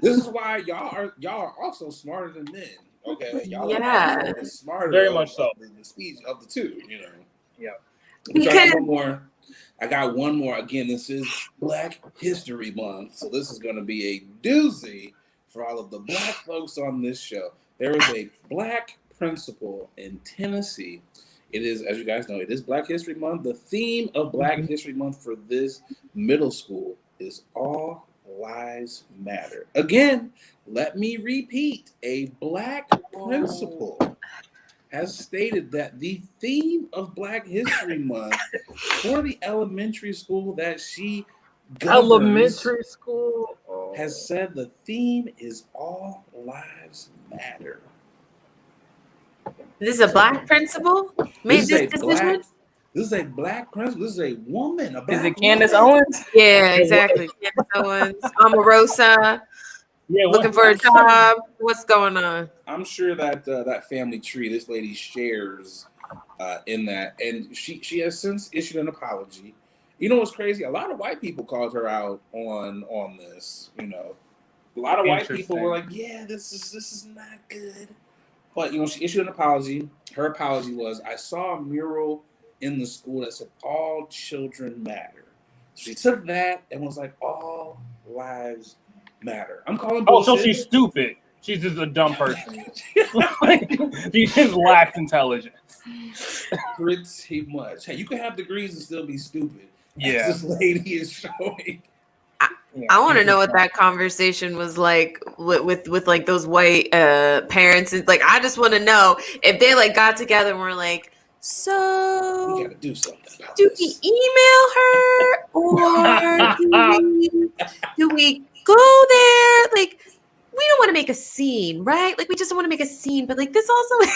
This is why y'all are also smarter than men. Okay, y'all Yeah. are also the smarter, Very much so. the speech of the two. You know. Yeah. Which I got one more. I got one more. Again, this is Black History Month, so this is going to be a doozy for all of the black folks on this show. There is a black principal in Tennessee. It is, as you guys know, it is Black History Month. The theme of Black History Month for this middle school is All Lives Matter. Again, let me repeat, a black principal has stated that the theme of Black History Month for the elementary school that she governs Elementary school has said the theme is All Lives Matter. This is a black principal made this decision? This is a black principal. This is a woman. Is it Candace Owens? Yeah, exactly. Candace Owens, Omarosa, Yeah, looking for a job. What's going on? I'm sure that that family tree this lady shares in that, and she has since issued an apology. You know what's crazy? A lot of white people called her out on this. You know, a lot of white people were like, "Yeah, this is not good." But you know, she issued an apology. Her apology was, "I saw a mural in the school that said all children matter." She took that and was like, "All lives matter." I'm calling bullshit. Oh, so she's stupid. She's just a dumb person. She just lacks intelligence. Pretty much. Hey, you can have degrees and still be stupid. Yeah. As this lady is showing. I want to know what that conversation was like with like those white parents, and like I just want to know if they like got together and were like, so we gotta do something about do this. we email her or do we go there? Like, we don't want to make a scene, right? Like, we just want to make a scene, but like this also, like,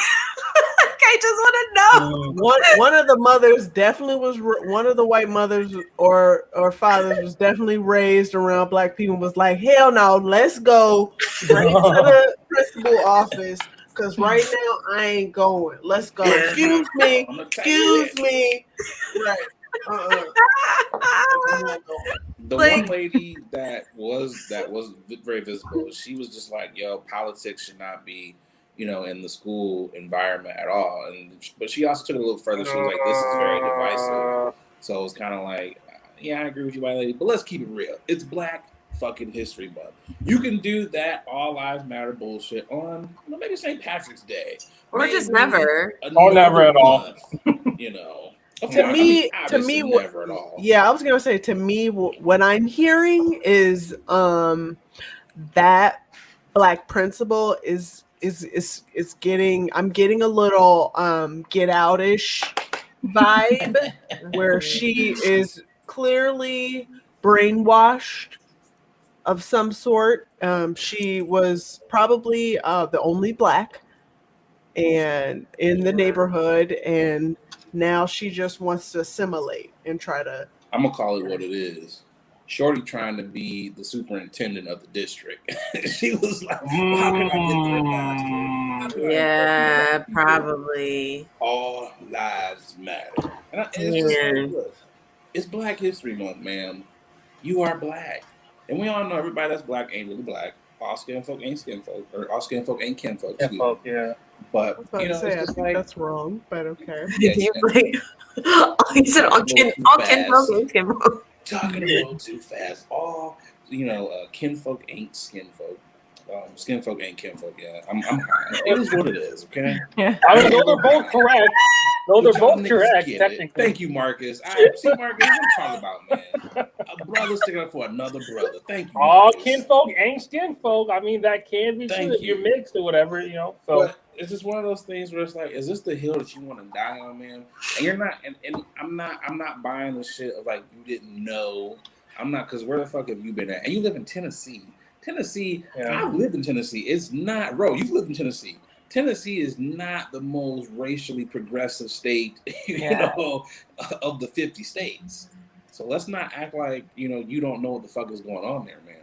I just want to know. One of the mothers definitely was one of the white mothers or fathers was definitely raised around black people. Was like, hell no, let's go straight to the principal office because right now I ain't going. Let's go. Excuse me. Right. I'm not going. The one lady that was very visible, she was just like, "Yo, politics should not be, you know, in the school environment at all." But she also took it a little further. She was like, "This is very divisive." So it was kind of like, "Yeah, I agree with you, white lady, but let's keep it real. It's Black fucking History Month. You can do that All Lives Matter bullshit on, you know, maybe St. Patrick's Day, Or maybe just never, or never at all. You know." To me, never at all. Yeah, I was gonna say, to me, what I'm hearing is that black principal is getting. I'm getting a little Get Out-ish vibe where she is clearly brainwashed of some sort. She was probably the only black and in the neighborhood, and now she just wants to assimilate and try to. I'm gonna call it what it is. Shorty trying to be the superintendent of the district. She was like, well, "How can I get there faster?" Yeah, probably. All lives matter. And it's just like, look, it's Black History Month, man. You are black, and we all know everybody that's black ain't really black. All skin folk ain't skin folk, or all skin folk ain't kin folk. Folk, yeah. But you know, I think like, that's wrong. But okay. Yeah, He said all kin folk ain't skin folk. Talking a little too fast. All kinfolk ain't skin folk. Skin folk ain't kinfolk. Yeah, I'm high. It is what it is. Okay. Yeah. I mean, those are both correct. Those are both correct. Technically. Thank you, Marcus. See, Marcus, what I'm talking about, man. A brother sticking up for another brother. Thank you. All Marcus. kinfolk ain't skinfolk. I mean, that can be true if you're mixed or whatever, you know. So but it's just one of those things where it's like, is this the hill that you want to die on, man? And you're not, and I'm not buying the shit of like you didn't know. I'm not, because where the fuck have you been at? And you live in Tennessee. Tennessee, yeah. I've lived in Tennessee. It's not, bro, you've lived in Tennessee. Tennessee is not the most racially progressive state, of the 50 states. So let's not act like, you don't know what the fuck is going on there, man.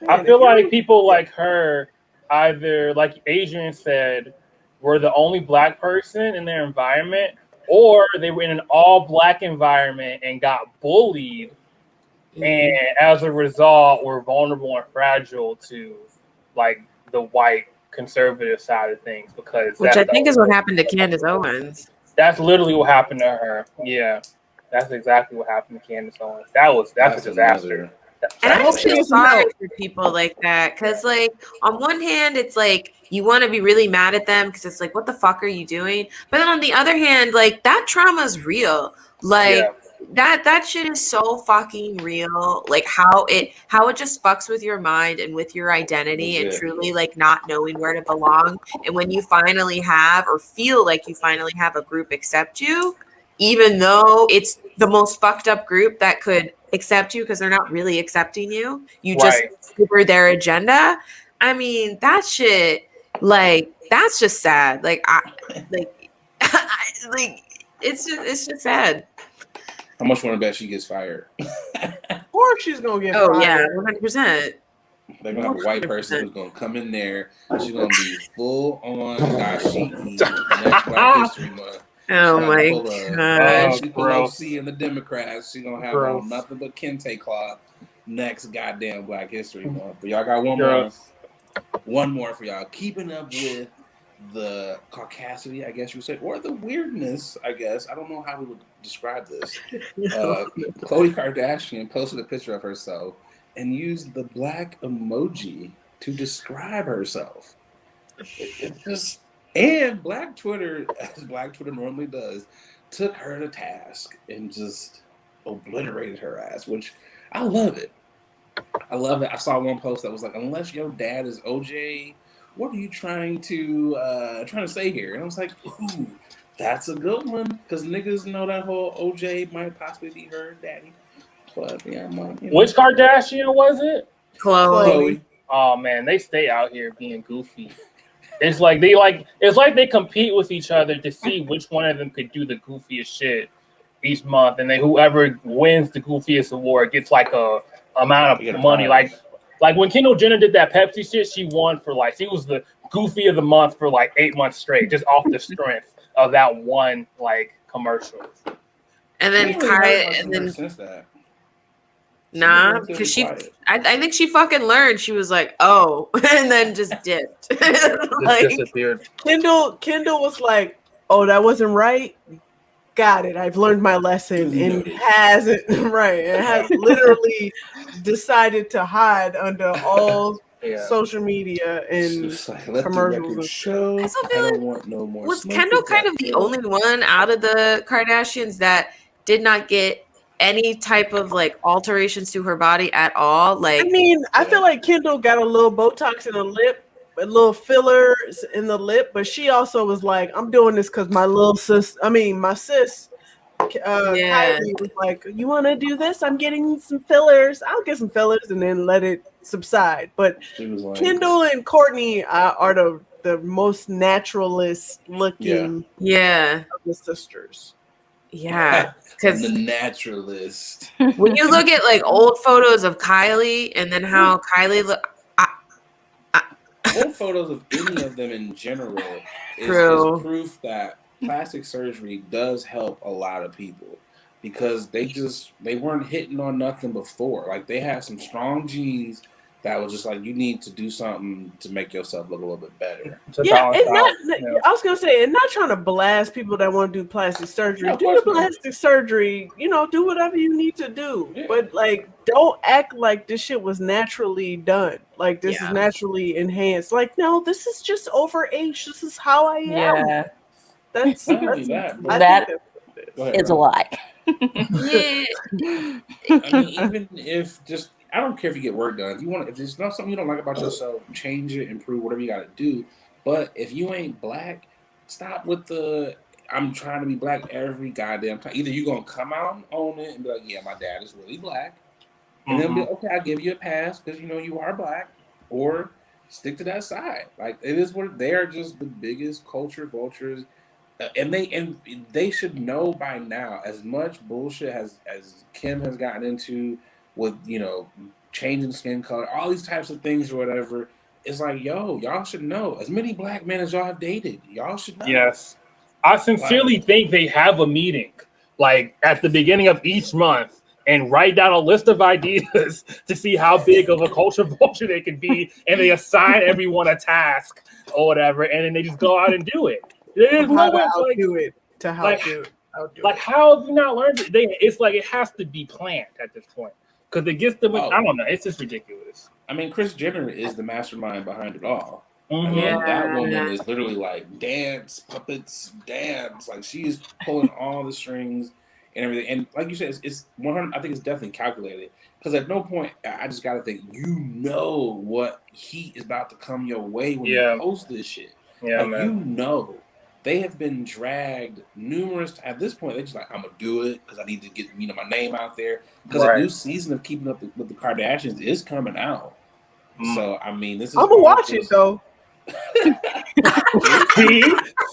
I feel like people like her, either, like Adrian said, were the only black person in their environment, or they were in an all-black environment and got bullied, and as a result, were vulnerable and fragile to, like, the white conservative side of things. Which I think is what happened to Candace Owens. That's literally what happened to her. Yeah, that's exactly what happened to Candace Owens. That's a disaster. And I feel sorry for people like that, because, like, on one hand, it's like you want to be really mad at them because it's like, what the fuck are you doing? But then on the other hand, like, that trauma is real. Like, that shit is so fucking real. Like, how it just fucks with your mind and with your identity and truly, like, not knowing where to belong. And when you finally have, or feel like you finally have, a group accept you, even though it's the most fucked up group that could accept you because they're not really accepting you. You just favor their agenda. I mean, that shit, like, that's just sad. Like, it's just sad. How much want to bet she gets fired? Or she's gonna get fired. Oh yeah, 100%. They're gonna have a white person who's gonna come in there. She's gonna be full on dashiki next Black History Month. Oh my god! She pull up C in the Democrats. She gonna have on nothing but kente cloth next goddamn Black History Month. But y'all got one more for y'all. Keeping up with the caucasity, I guess you would say, or the weirdness, I guess. I don't know how we would describe this. Khloe Kardashian posted a picture of herself and used the black emoji to describe herself. It's just. And Black Twitter, as Black Twitter normally does, took her to task and just obliterated her ass, which I love it. I love it. I saw one post that was like, unless your dad is OJ, what are you trying to say here? And I was like, ooh, that's a good one. Because niggas know that whole OJ might possibly be her daddy. But yeah, Which Kardashian was it? Khloe. Oh man, they stay out here being goofy. It's like they compete with each other to see which one of them could do the goofiest shit each month, and then whoever wins the goofiest award gets like a amount of money. Like when Kendall Jenner did that Pepsi shit, she won for she was the goofy of the month for 8 months straight, just off the strength of that one commercial. And then Nah, because I think she fucking learned. She was like, oh, and then just dipped. Disappeared. Kendall was like, oh, that wasn't right. Got it. I've learned my lesson, and has literally decided to hide under all social media and commercials. Show. I don't want no more. Was Kendall kind of the only one out of the Kardashians that did not get any type of alterations to her body at all? I feel like Kendall got a little Botox in the lip, a little fillers in the lip, but she also was like, I'm doing this because my sis Kylie was like, you want to do this? I'm getting some fillers. I'll get some fillers and then let it subside. But Kendall and Kourtney are the most naturalist looking of the sisters. Yeah, because the naturalist. When you look at old photos of Kylie and then how Kylie old photos of any of them in general is proof that plastic surgery does help a lot of people, because they weren't hitting on nothing before. They had some strong genes that was just you need to do something to make yourself look a little bit better. I was gonna say, and not trying to blast people that want to do plastic surgery. Do the plastic surgery, do whatever you need to do. Yeah. But don't act like this shit was naturally done. This is naturally enhanced. No, this is just overage. This is how I am. Yeah. That's that is a lie. Yeah. Even if I don't care if you get work done. If there's not something you don't like about yourself, change it, improve, whatever you got to do. But if you ain't black, stop with I'm trying to be black every goddamn time. Either you're going to come out and own it and be like, yeah, my dad is really black. And then be okay, I'll give you a pass because, you are black. Or stick to that side. Like it is what they are, just the biggest culture vultures, and they should know by now. As much bullshit as Kim has gotten into with changing skin color, all these types of things or whatever. It's like, y'all should know. As many black men as y'all have dated, y'all should know. Yes, I sincerely think they have a meeting like at the beginning of each month and write down a list of ideas to see how big of a culture vulture they can be, and they assign everyone a task or whatever, and then they just go out and do it. There's no way how have you not learned it? It's like it has to be planned at this point because it gets them. I don't know. It's just ridiculous. I mean, Kris Jenner is the mastermind behind it all. Mm-hmm. I mean, that woman is literally like dance, puppets, dance. Like she's pulling all the strings and everything. And like you said, it's 100. I think it's definitely calculated because at no point I just got to think what heat is about to come your way when you post this shit. Yeah, like, man. They have been dragged numerous times. At this point, they're just like, I'm gonna do it because I need to get my name out there because a new season of Keeping Up with the Kardashians is coming out. So I mean, this is. I'm gonna watch it though.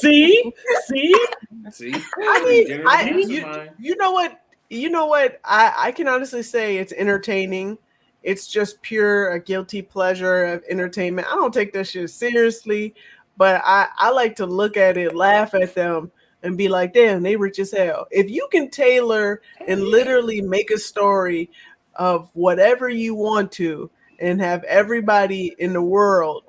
See. I mean, you know what? I can honestly say it's entertaining. It's just pure a guilty pleasure of entertainment. I don't take that shit seriously, but I like to look at it, laugh at them, and be like, damn, they rich as hell. If you can tailor and literally make a story of whatever you want to and have everybody in the world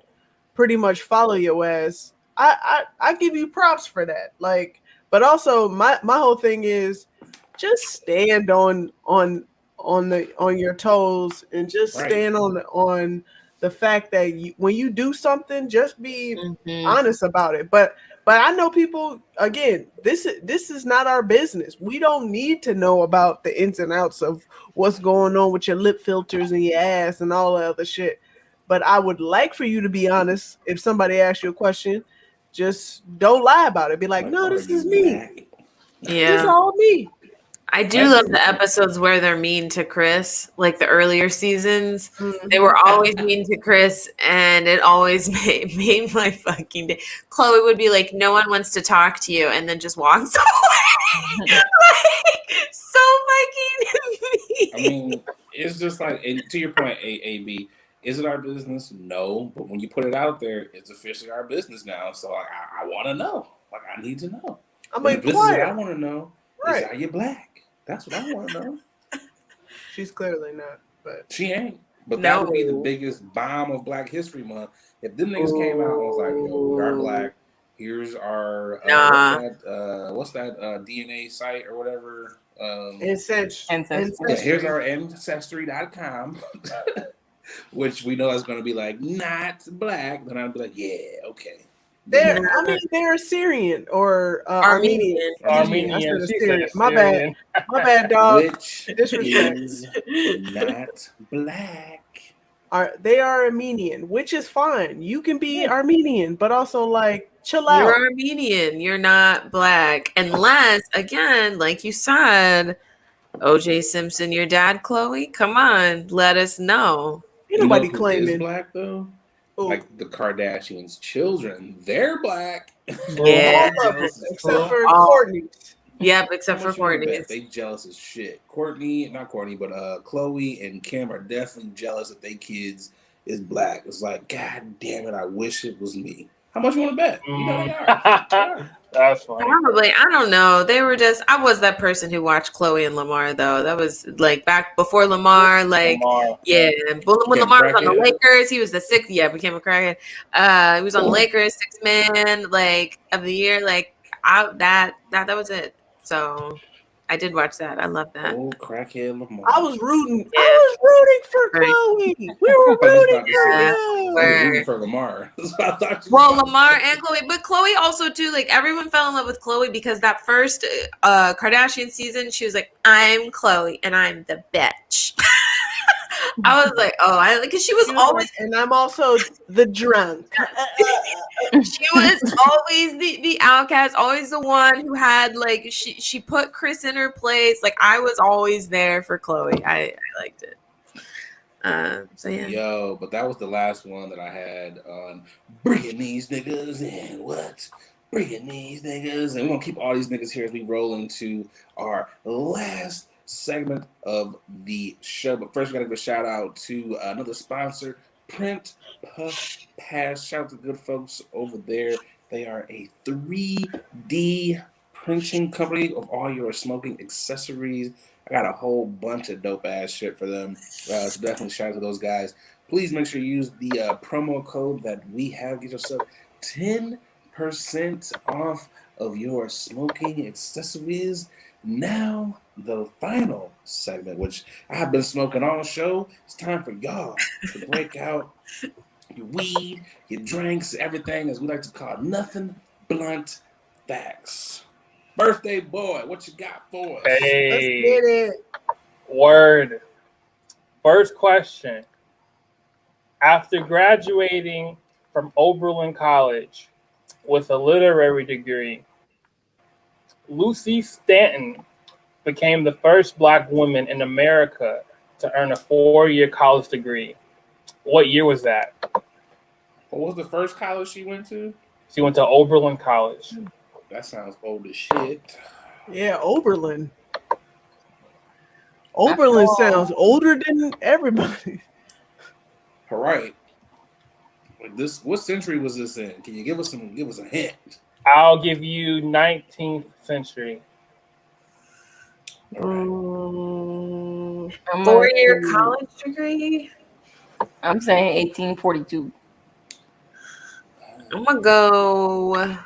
pretty much follow your ass, I give you props for that. Like, but also my whole thing is just stand on your toes and just stand on the fact that when you do something, just be honest about it. But I know people, again, this is not our business. We don't need to know about the ins and outs of what's going on with your lip filters and your ass and all that other shit. But I would like for you to be honest. If somebody asks you a question, just don't lie about it. Be like, no, this is me. Yeah. This is all me. I do love the episodes where they're mean to Kris, like the earlier seasons. Mm-hmm. They were always mean to Kris, and it always made my fucking day. Khloe would be like, no one wants to talk to you, and then just walks away. Like, so fucking mean. I mean, it's just like, and to your point, AB, is it our business? No. But when you put it out there, it's officially our business now. So I want to know. Like, I need to know. I'm like, the business that I want to know is, are you black? That's what I want to know. She's clearly not, but she ain't. But that would be the biggest bomb of Black History Month. If them niggas came out and was like, yo, we are black. Here's our what's that DNA site or whatever? Ancestry. Yeah, here's our ancestry.com, which we know is going to be like not black. Then I'd be like, yeah, okay. They're Assyrian or Armenian. Armenian. My bad, dog. Which is not black. They are Armenian, which is fine. You can be Armenian, but also like chill out. You're Armenian. You're not black, unless, again, like you said, O.J. Simpson, your dad, Khloe. Come on, let us know. Ain't nobody claiming is black though. Like the Kardashians' children, they're black. Yeah, except for Kourtney. Yep, except for Kourtney. They jealous as shit. Not Kourtney, but Khloe and Kim are definitely jealous that they kids is black. It's like, God damn it, I wish it was me. How much you want to bet? You know they are. That's funny. Probably. I don't know. They were just. I was that person who watched Khloe and Lamar though. That was like back before Lamar. Like, yeah. When Lamar was on the Lakers, he was the sixth. Yeah, became a crackhead. He was on the Lakers, sixth man like of the year. Like, that was it. So I did watch that. I love that. Oh, crackhead Lamar. I was rooting for Khloe. We were rooting for Lamar. Well, Lamar and Khloe, but Khloe also too. Like everyone fell in love with Khloe because that first Kardashian season, she was like, "I'm Khloe and I'm the bitch." I was like, oh, because she was always, and I'm also the drunk. She was always the outcast, always the one who had like she put Kris in her place. Like I was always there for Khloe. I liked it. So yeah. Yo, but that was the last one that I had on bringing these niggas in. What? Bringing these niggas. And we're going to keep all these niggas here as we roll into our last segment of the show. But first, we got to give a shout out to another sponsor, Print Puff Pass. Shout out to the good folks over there. They are a 3D printing company of all your smoking accessories. I got a whole bunch of dope ass shit for them. So definitely shout out to those guys. Please make sure you use the promo code that we have. Get yourself 10% off of your smoking accessories. Now, the final segment, which I have been smoking all show. It's time for y'all to break out your weed, your drinks, everything, as we like to call Nothing Blunt Facts. Birthday boy, what you got for us? Hey, Let's get it. Word. First question. After graduating from Oberlin College with a literary degree, Lucy Stanton became the first Black woman in America to earn a 4-year college degree. What year was that? What was the first college she went to? She went to Oberlin College. That sounds old as shit. Yeah, Oberlin. Oberlin sounds older than everybody. All right. Like this, what century was this in? Can you give us a hint? I'll give you 19th century. 4-year college degree. I'm saying 1842. I'm gonna go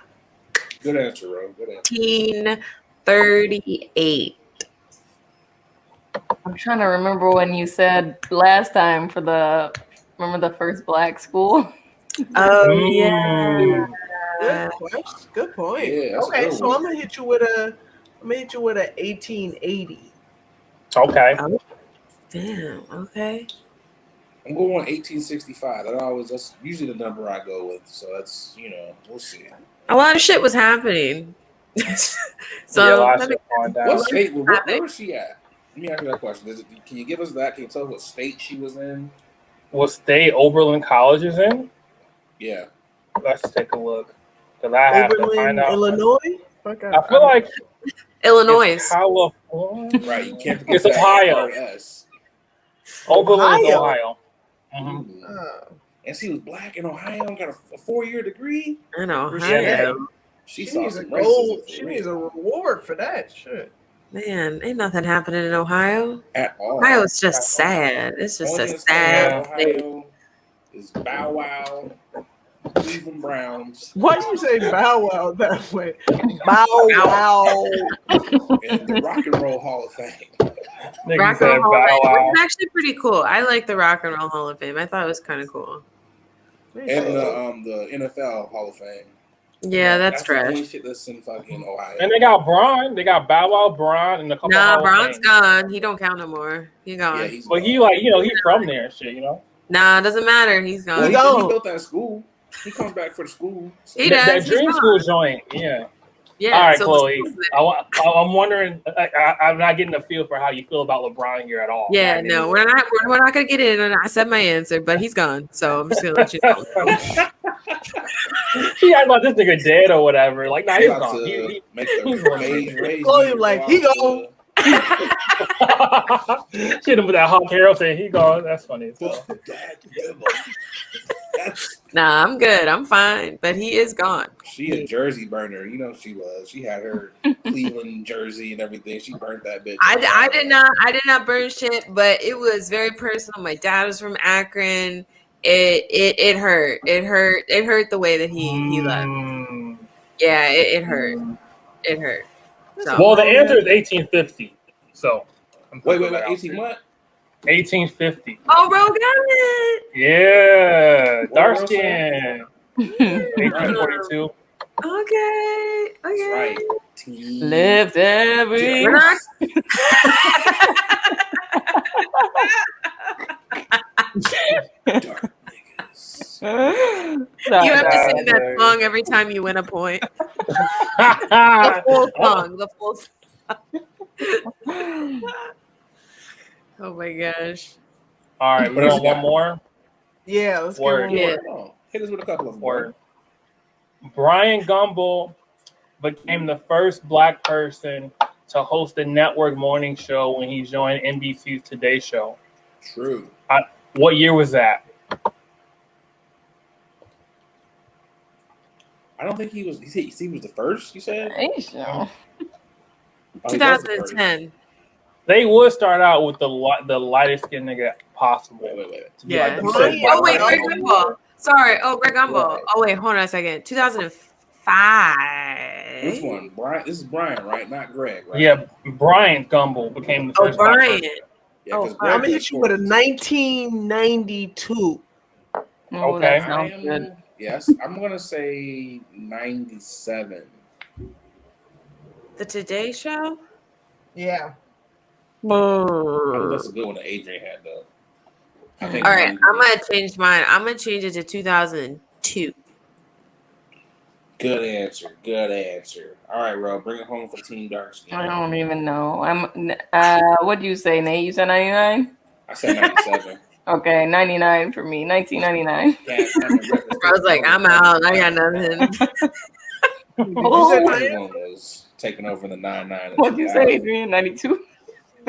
Good answer, Ro. Good answer. 1838. I'm trying to remember when you said last time for the first Black school. Oh yeah. Good question. Good point. Yeah, that's a okay, good so one. I'm gonna hit you with a 1880. Okay. Oh, damn. Okay. I'm going 1865. That's usually the number I go with. So that's we'll see. A lot of shit was happening. So Yeah, a lot of shit going down. What state? Where was she at? Let me ask you that question. Can you give us that? Can you tell us what state she was in? What state Oberlin College is in? Yeah. Let's take a look. Because I have to find out. Illinois? I feel like Illinois. It's California. Right. You can't It's Ohio. Oberlin is Ohio. Mm-hmm. And she was Black in Ohio and got a 4-year degree. I know. She needs a gold. She needs a reward for that shit. Man, ain't nothing happening in Ohio at all. Ohio is just sad. It's just a sad Ohio is Bow Wow, Cleveland Browns. Why do you say Bow Wow that way? Bow Wow. And the Rock and Roll Hall of Fame. Rock and Roll Hall of Fame. It's actually pretty cool. I like the Rock and Roll Hall of Fame. I thought it was kind of cool. And the NFL Hall of Fame. Yeah, that's trash. The only shit that's in fucking Ohio. And they got Braun. They got Bow Wow, Braun, and a couple. Nah, Braun's gone. He don't count no more. He gone. Yeah, he's but gone. he he's from there and shit, Nah, it doesn't matter. He's gone. Well, he built that school. He comes back for the school. So. He does. That dream school joint. Yeah. Yeah. All right, so Chloe. I'm wondering. I'm not getting a feel for how you feel about LeBron here at all. Yeah, no, we're not gonna get in. And I said my answer, but he's gone. So I'm just gonna let you know. She acted like this nigga dead or whatever. Like, nah, he's gone. Chloe, like he gone. She hit him with that Hawk Hero saying he gone. That's funny. So. Nah, I'm good. I'm fine. But he is gone. She a jersey burner. You know she was. She had her Cleveland jersey and everything. She burnt that bitch. I did not burn shit, but it was very personal. My dad was from Akron. It hurt. It hurt the way that he left. Yeah, it hurt. It hurt. So, well, the answer is 1850. So wait, 18 what? 1850. Oh, bro, got it. Yeah, dark skin. 1842. Okay. That's right. Lived every. You have to sing that song every time you win a point. The full song. The full song. Oh my gosh. All right, we want one more. Yeah, let's get Word. one more. Oh, hit us with a couple of them. Word. Brian Gumbel became the first Black person to host a network morning show when he joined NBC's Today Show. True. What year was that? I don't think he was. He was the first. You said. Hey, so. 2010. They would start out with the lightest skinned nigga possible. Wait. Yeah. Like, Oh wait, Greg Gumbel. Sorry. Oh, Greg Gumbel. Right. Oh wait, hold on a second. 2005. Which one? Brian. This is Brian, right? Not Greg, right? Yeah, Brian Gumbel became the first. Black Brian. person. Yeah, Oh, 'cause I'm Greg gonna hit you with a 1992. Oh, Okay. that sounds good. Yes, I'm gonna say 97. The Today Show. Yeah. I think that's a good one that Adrian had though. I think. All right, I'm gonna change mine. I'm gonna change it to 2002. Good answer. Good answer. All right, Ro, bring it home for Team Dark Skin. I don't even know. What do you say, Nate? You said 99? I said 97. Okay, 99 for me. 1999. I was like, I'm out. I got nothing. You said Everyone was taking over the 99. What'd you say, Adrian? 92?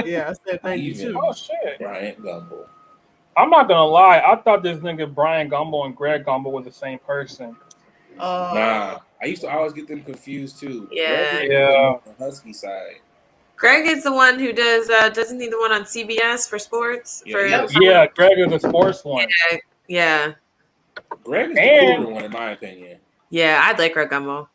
Yeah, I said 92. Oh shit. Brian Gumbel. I'm not gonna lie. I thought this nigga Brian Gumbel and Greg Gumbel were the same person. Nah, I used to always get them confused too. Yeah. Greg is Yeah. on the Husky side. Greg is the one who does. Doesn't he the one on CBS for sports? Yeah, for he does. Yeah, Greg is a sports one. yeah. Greg is the And- cooler one in my opinion. Yeah, I'd like Greg Gumbel.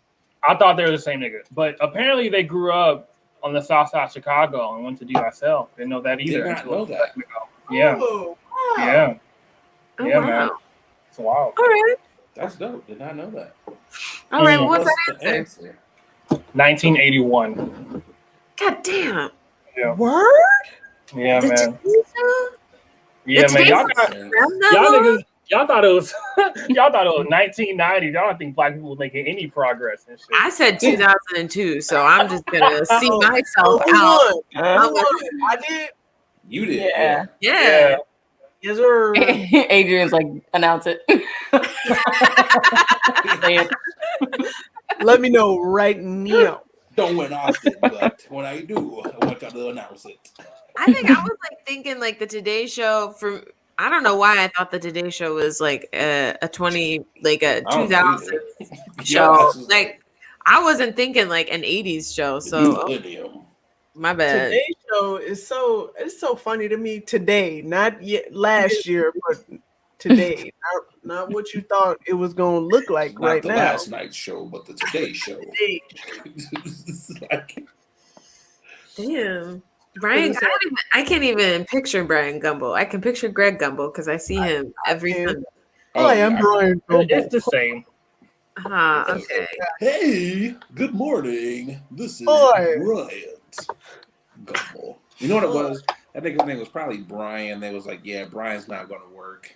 I thought they were the same nigga, but apparently they grew up on the south side of Chicago and went to DSL. Didn't know that either. Did not until know a that. second ago. Yeah, Oh, wow. yeah, Oh, yeah, wow. man. It's wild. All right. That's dope. Did not know that. All right. Mm. What's What's that the answer? answer? 1981. God damn. Yeah, Word? yeah, The man. Today Show? Yeah, The man. Today Y'all Show? got That y'all long? niggas. Y'all thought it was 1990. Y'all don't think Black people were making any progress and shit. I said 2002, so I'm just gonna see myself Who out. won? I'm Who gonna- won? I did. You did. Yeah. Yeah. Yes, sir. Adrian's like, announce it. Say it. Let me know right now. Don't win often, but when I do, I want y'all to announce it. I think I was like thinking like the Today Show for. I don't know why I thought the Today Show was like a 20 like a I don't know 2000 either. show. Yeah, that's just Like I wasn't thinking like an 80s show. So millennium. my bad. Today's show is so funny to me today, not yet last year, but today. Not what you thought it was gonna look like Not right the now. last night's show, but the Today Show. Today. It's like, Damn. Brian, I can't even picture Brian Gumbel. I can picture Greg Gumbel because I see him every can. Sunday. I am Brian It's Gumbel. the same. Okay. hey, good morning. This is Boy. Bryant Gumbel. You know what it was? I think his name was probably Brian. They was like, yeah, Brian's not going to work.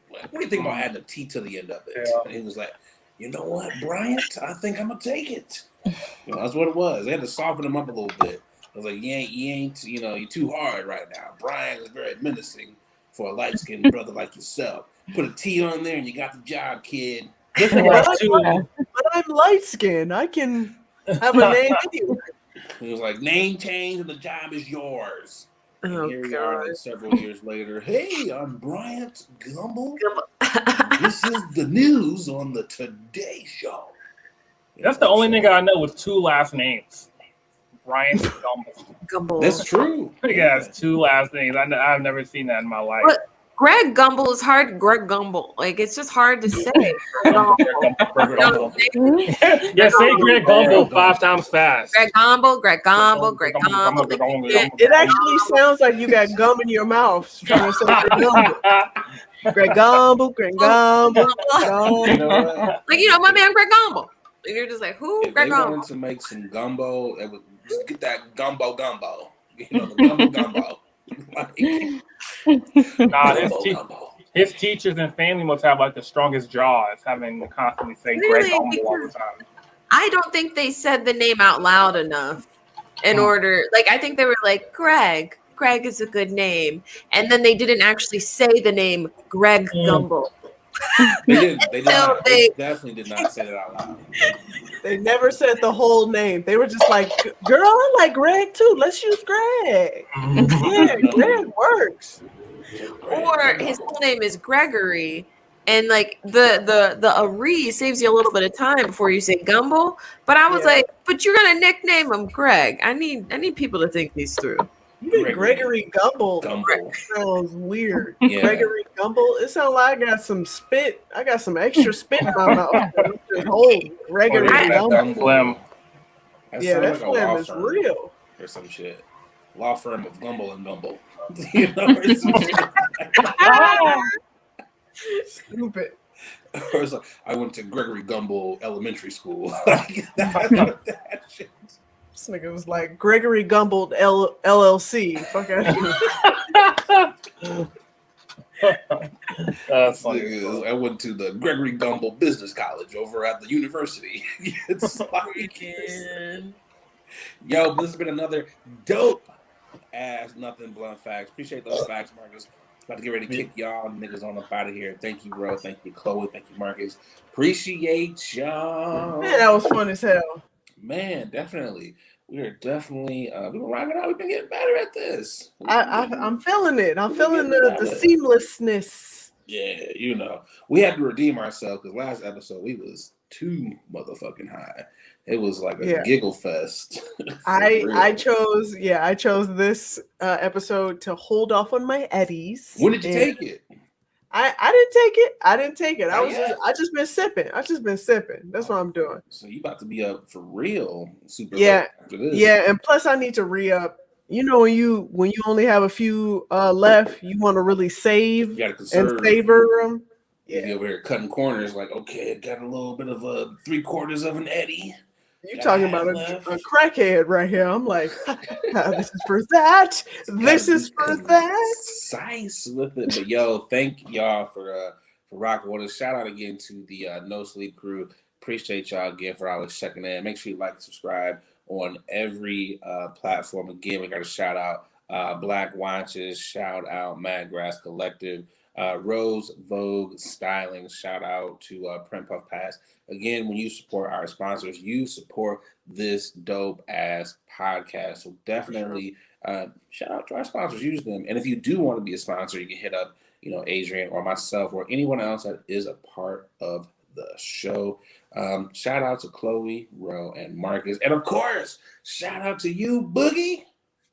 What do you think about adding a T to the end of it? Yeah. And he was like, you know what, Bryant? I think I'm going to take it. You know, that's what it was. They had to soften him up a little bit. I was like, you ain't, you're too hard right now. Brian is very menacing for a light-skinned brother like yourself. Put a T on there and you got the job, kid. But I'm light skinned. I can have a name anyway. He was like, name change and the job is yours. And Oh, here we are like God. several years later. Hey, I'm Bryant Gumbel. This is the news on the Today Show. That's the only nigga I know with two last names. Brian Gumbel. Gumbel. That's true. He has two last names. I've never seen that in my life. What? Greg Gumbel is hard. Greg Gumbel. Like it's just hard to say. Gumbel. Yeah, say Greg Gumbel 5 times fast. Greg Gumbel. Greg Gumbel. Greg Gumbel. It actually sounds like you got gum in your mouth trying to say Greg Gumbel. Greg Gumbel. You know what? Like my man Greg Gumbel. And you're just like, who? If Greg they Gumbel. wanted to make some gumbo, it would just get that gumbo. The gumbo. Like, Nah, gumbo. his teachers and family must have like the strongest jaws, having to constantly say Greg Really? Gumbel all the time. I don't think they said the name out loud enough in order. Like I think they were like Greg Craig is a good name. And then they didn't actually say the name Greg Gumbel. They didn't. They did not. They definitely did not say that out loud. They never said the whole name. They were just like, girl, I like Greg too. Let's use Greg. Yeah, Greg works. Or his full name is Gregory. And like the Ari saves you a little bit of time before you say Gumbel. But I was like, but you're gonna nickname him Greg. I need people to think these through. Gregory Gumbel sounds weird. Yeah. Gregory Gumbel. It sounds like I got some spit. I got some extra spit in my mouth. Gregory Gumbel. Yeah, that phlegm is real. Or some shit. Law firm of Gumbel and Gumbel. You know, or some shit. Stupid. Or it's like, I went to Gregory Gumbel Elementary School. that shit. This nigga was like Gregory Gumbel LLC. Fuck That's funny. I went to the Gregory Gumbel Business College over at the university. It's like, yo, this has been another dope ass nothing blunt facts. Appreciate those facts, Marcus. About to get ready to kick y'all niggas on up out of here. Thank you, bro. Thank you, Chloe. Thank you, Marcus. Appreciate y'all. Man, that was fun as hell. Man, definitely. We are definitely we've been rocking out. We've been getting better at this. I'm feeling it. I'm feeling the seamlessness. Yeah, you know. We had to redeem ourselves because last episode we was too motherfucking high. It was like a giggle fest. I chose this episode to hold off on my eddies. When did you take it? I didn't take it. I just been sipping. That's what I'm doing. So you about to be up for real super after this. Yeah, and plus I need to re-up. You know, when you only have a few left, you want to really save and savor them. Yeah. You over here cutting corners like, okay, got a little bit of 3/4 of an eddy. You talking about a crackhead right here. I'm like, this is for that. This is for that. Precise with it. But yo, thank y'all for rocking with us. Shout out again to the No Sleep crew. Appreciate y'all again for always checking in. Make sure you like and subscribe on every platform. Again, we got a shout out Black Watches, shout out Mad Grass Collective, Rose Vogue Styling, shout out to Print Puff Pass. Again, when you support our sponsors, you support this dope ass podcast. So definitely shout out to our sponsors, use them. And if you do want to be a sponsor, you can hit up, Adrian or myself or anyone else that is a part of the show. Shout out to Chloe, Ro, and Marcus. And of course, shout out to you, Boogie.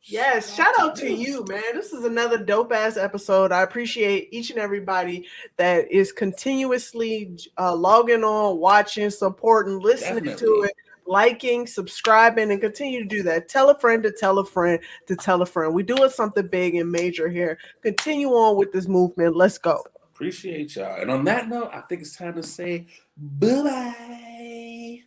Yes, shout out to you, man. This is another dope ass episode. I appreciate each and everybody that is continuously logging on, watching, supporting, listening to it, liking, subscribing, and continue to do that. Tell a friend to tell a friend to tell a friend. We're doing something big and major here. Continue on with this movement. Let's go. Appreciate y'all. And on that note, I think it's time to say bye-bye.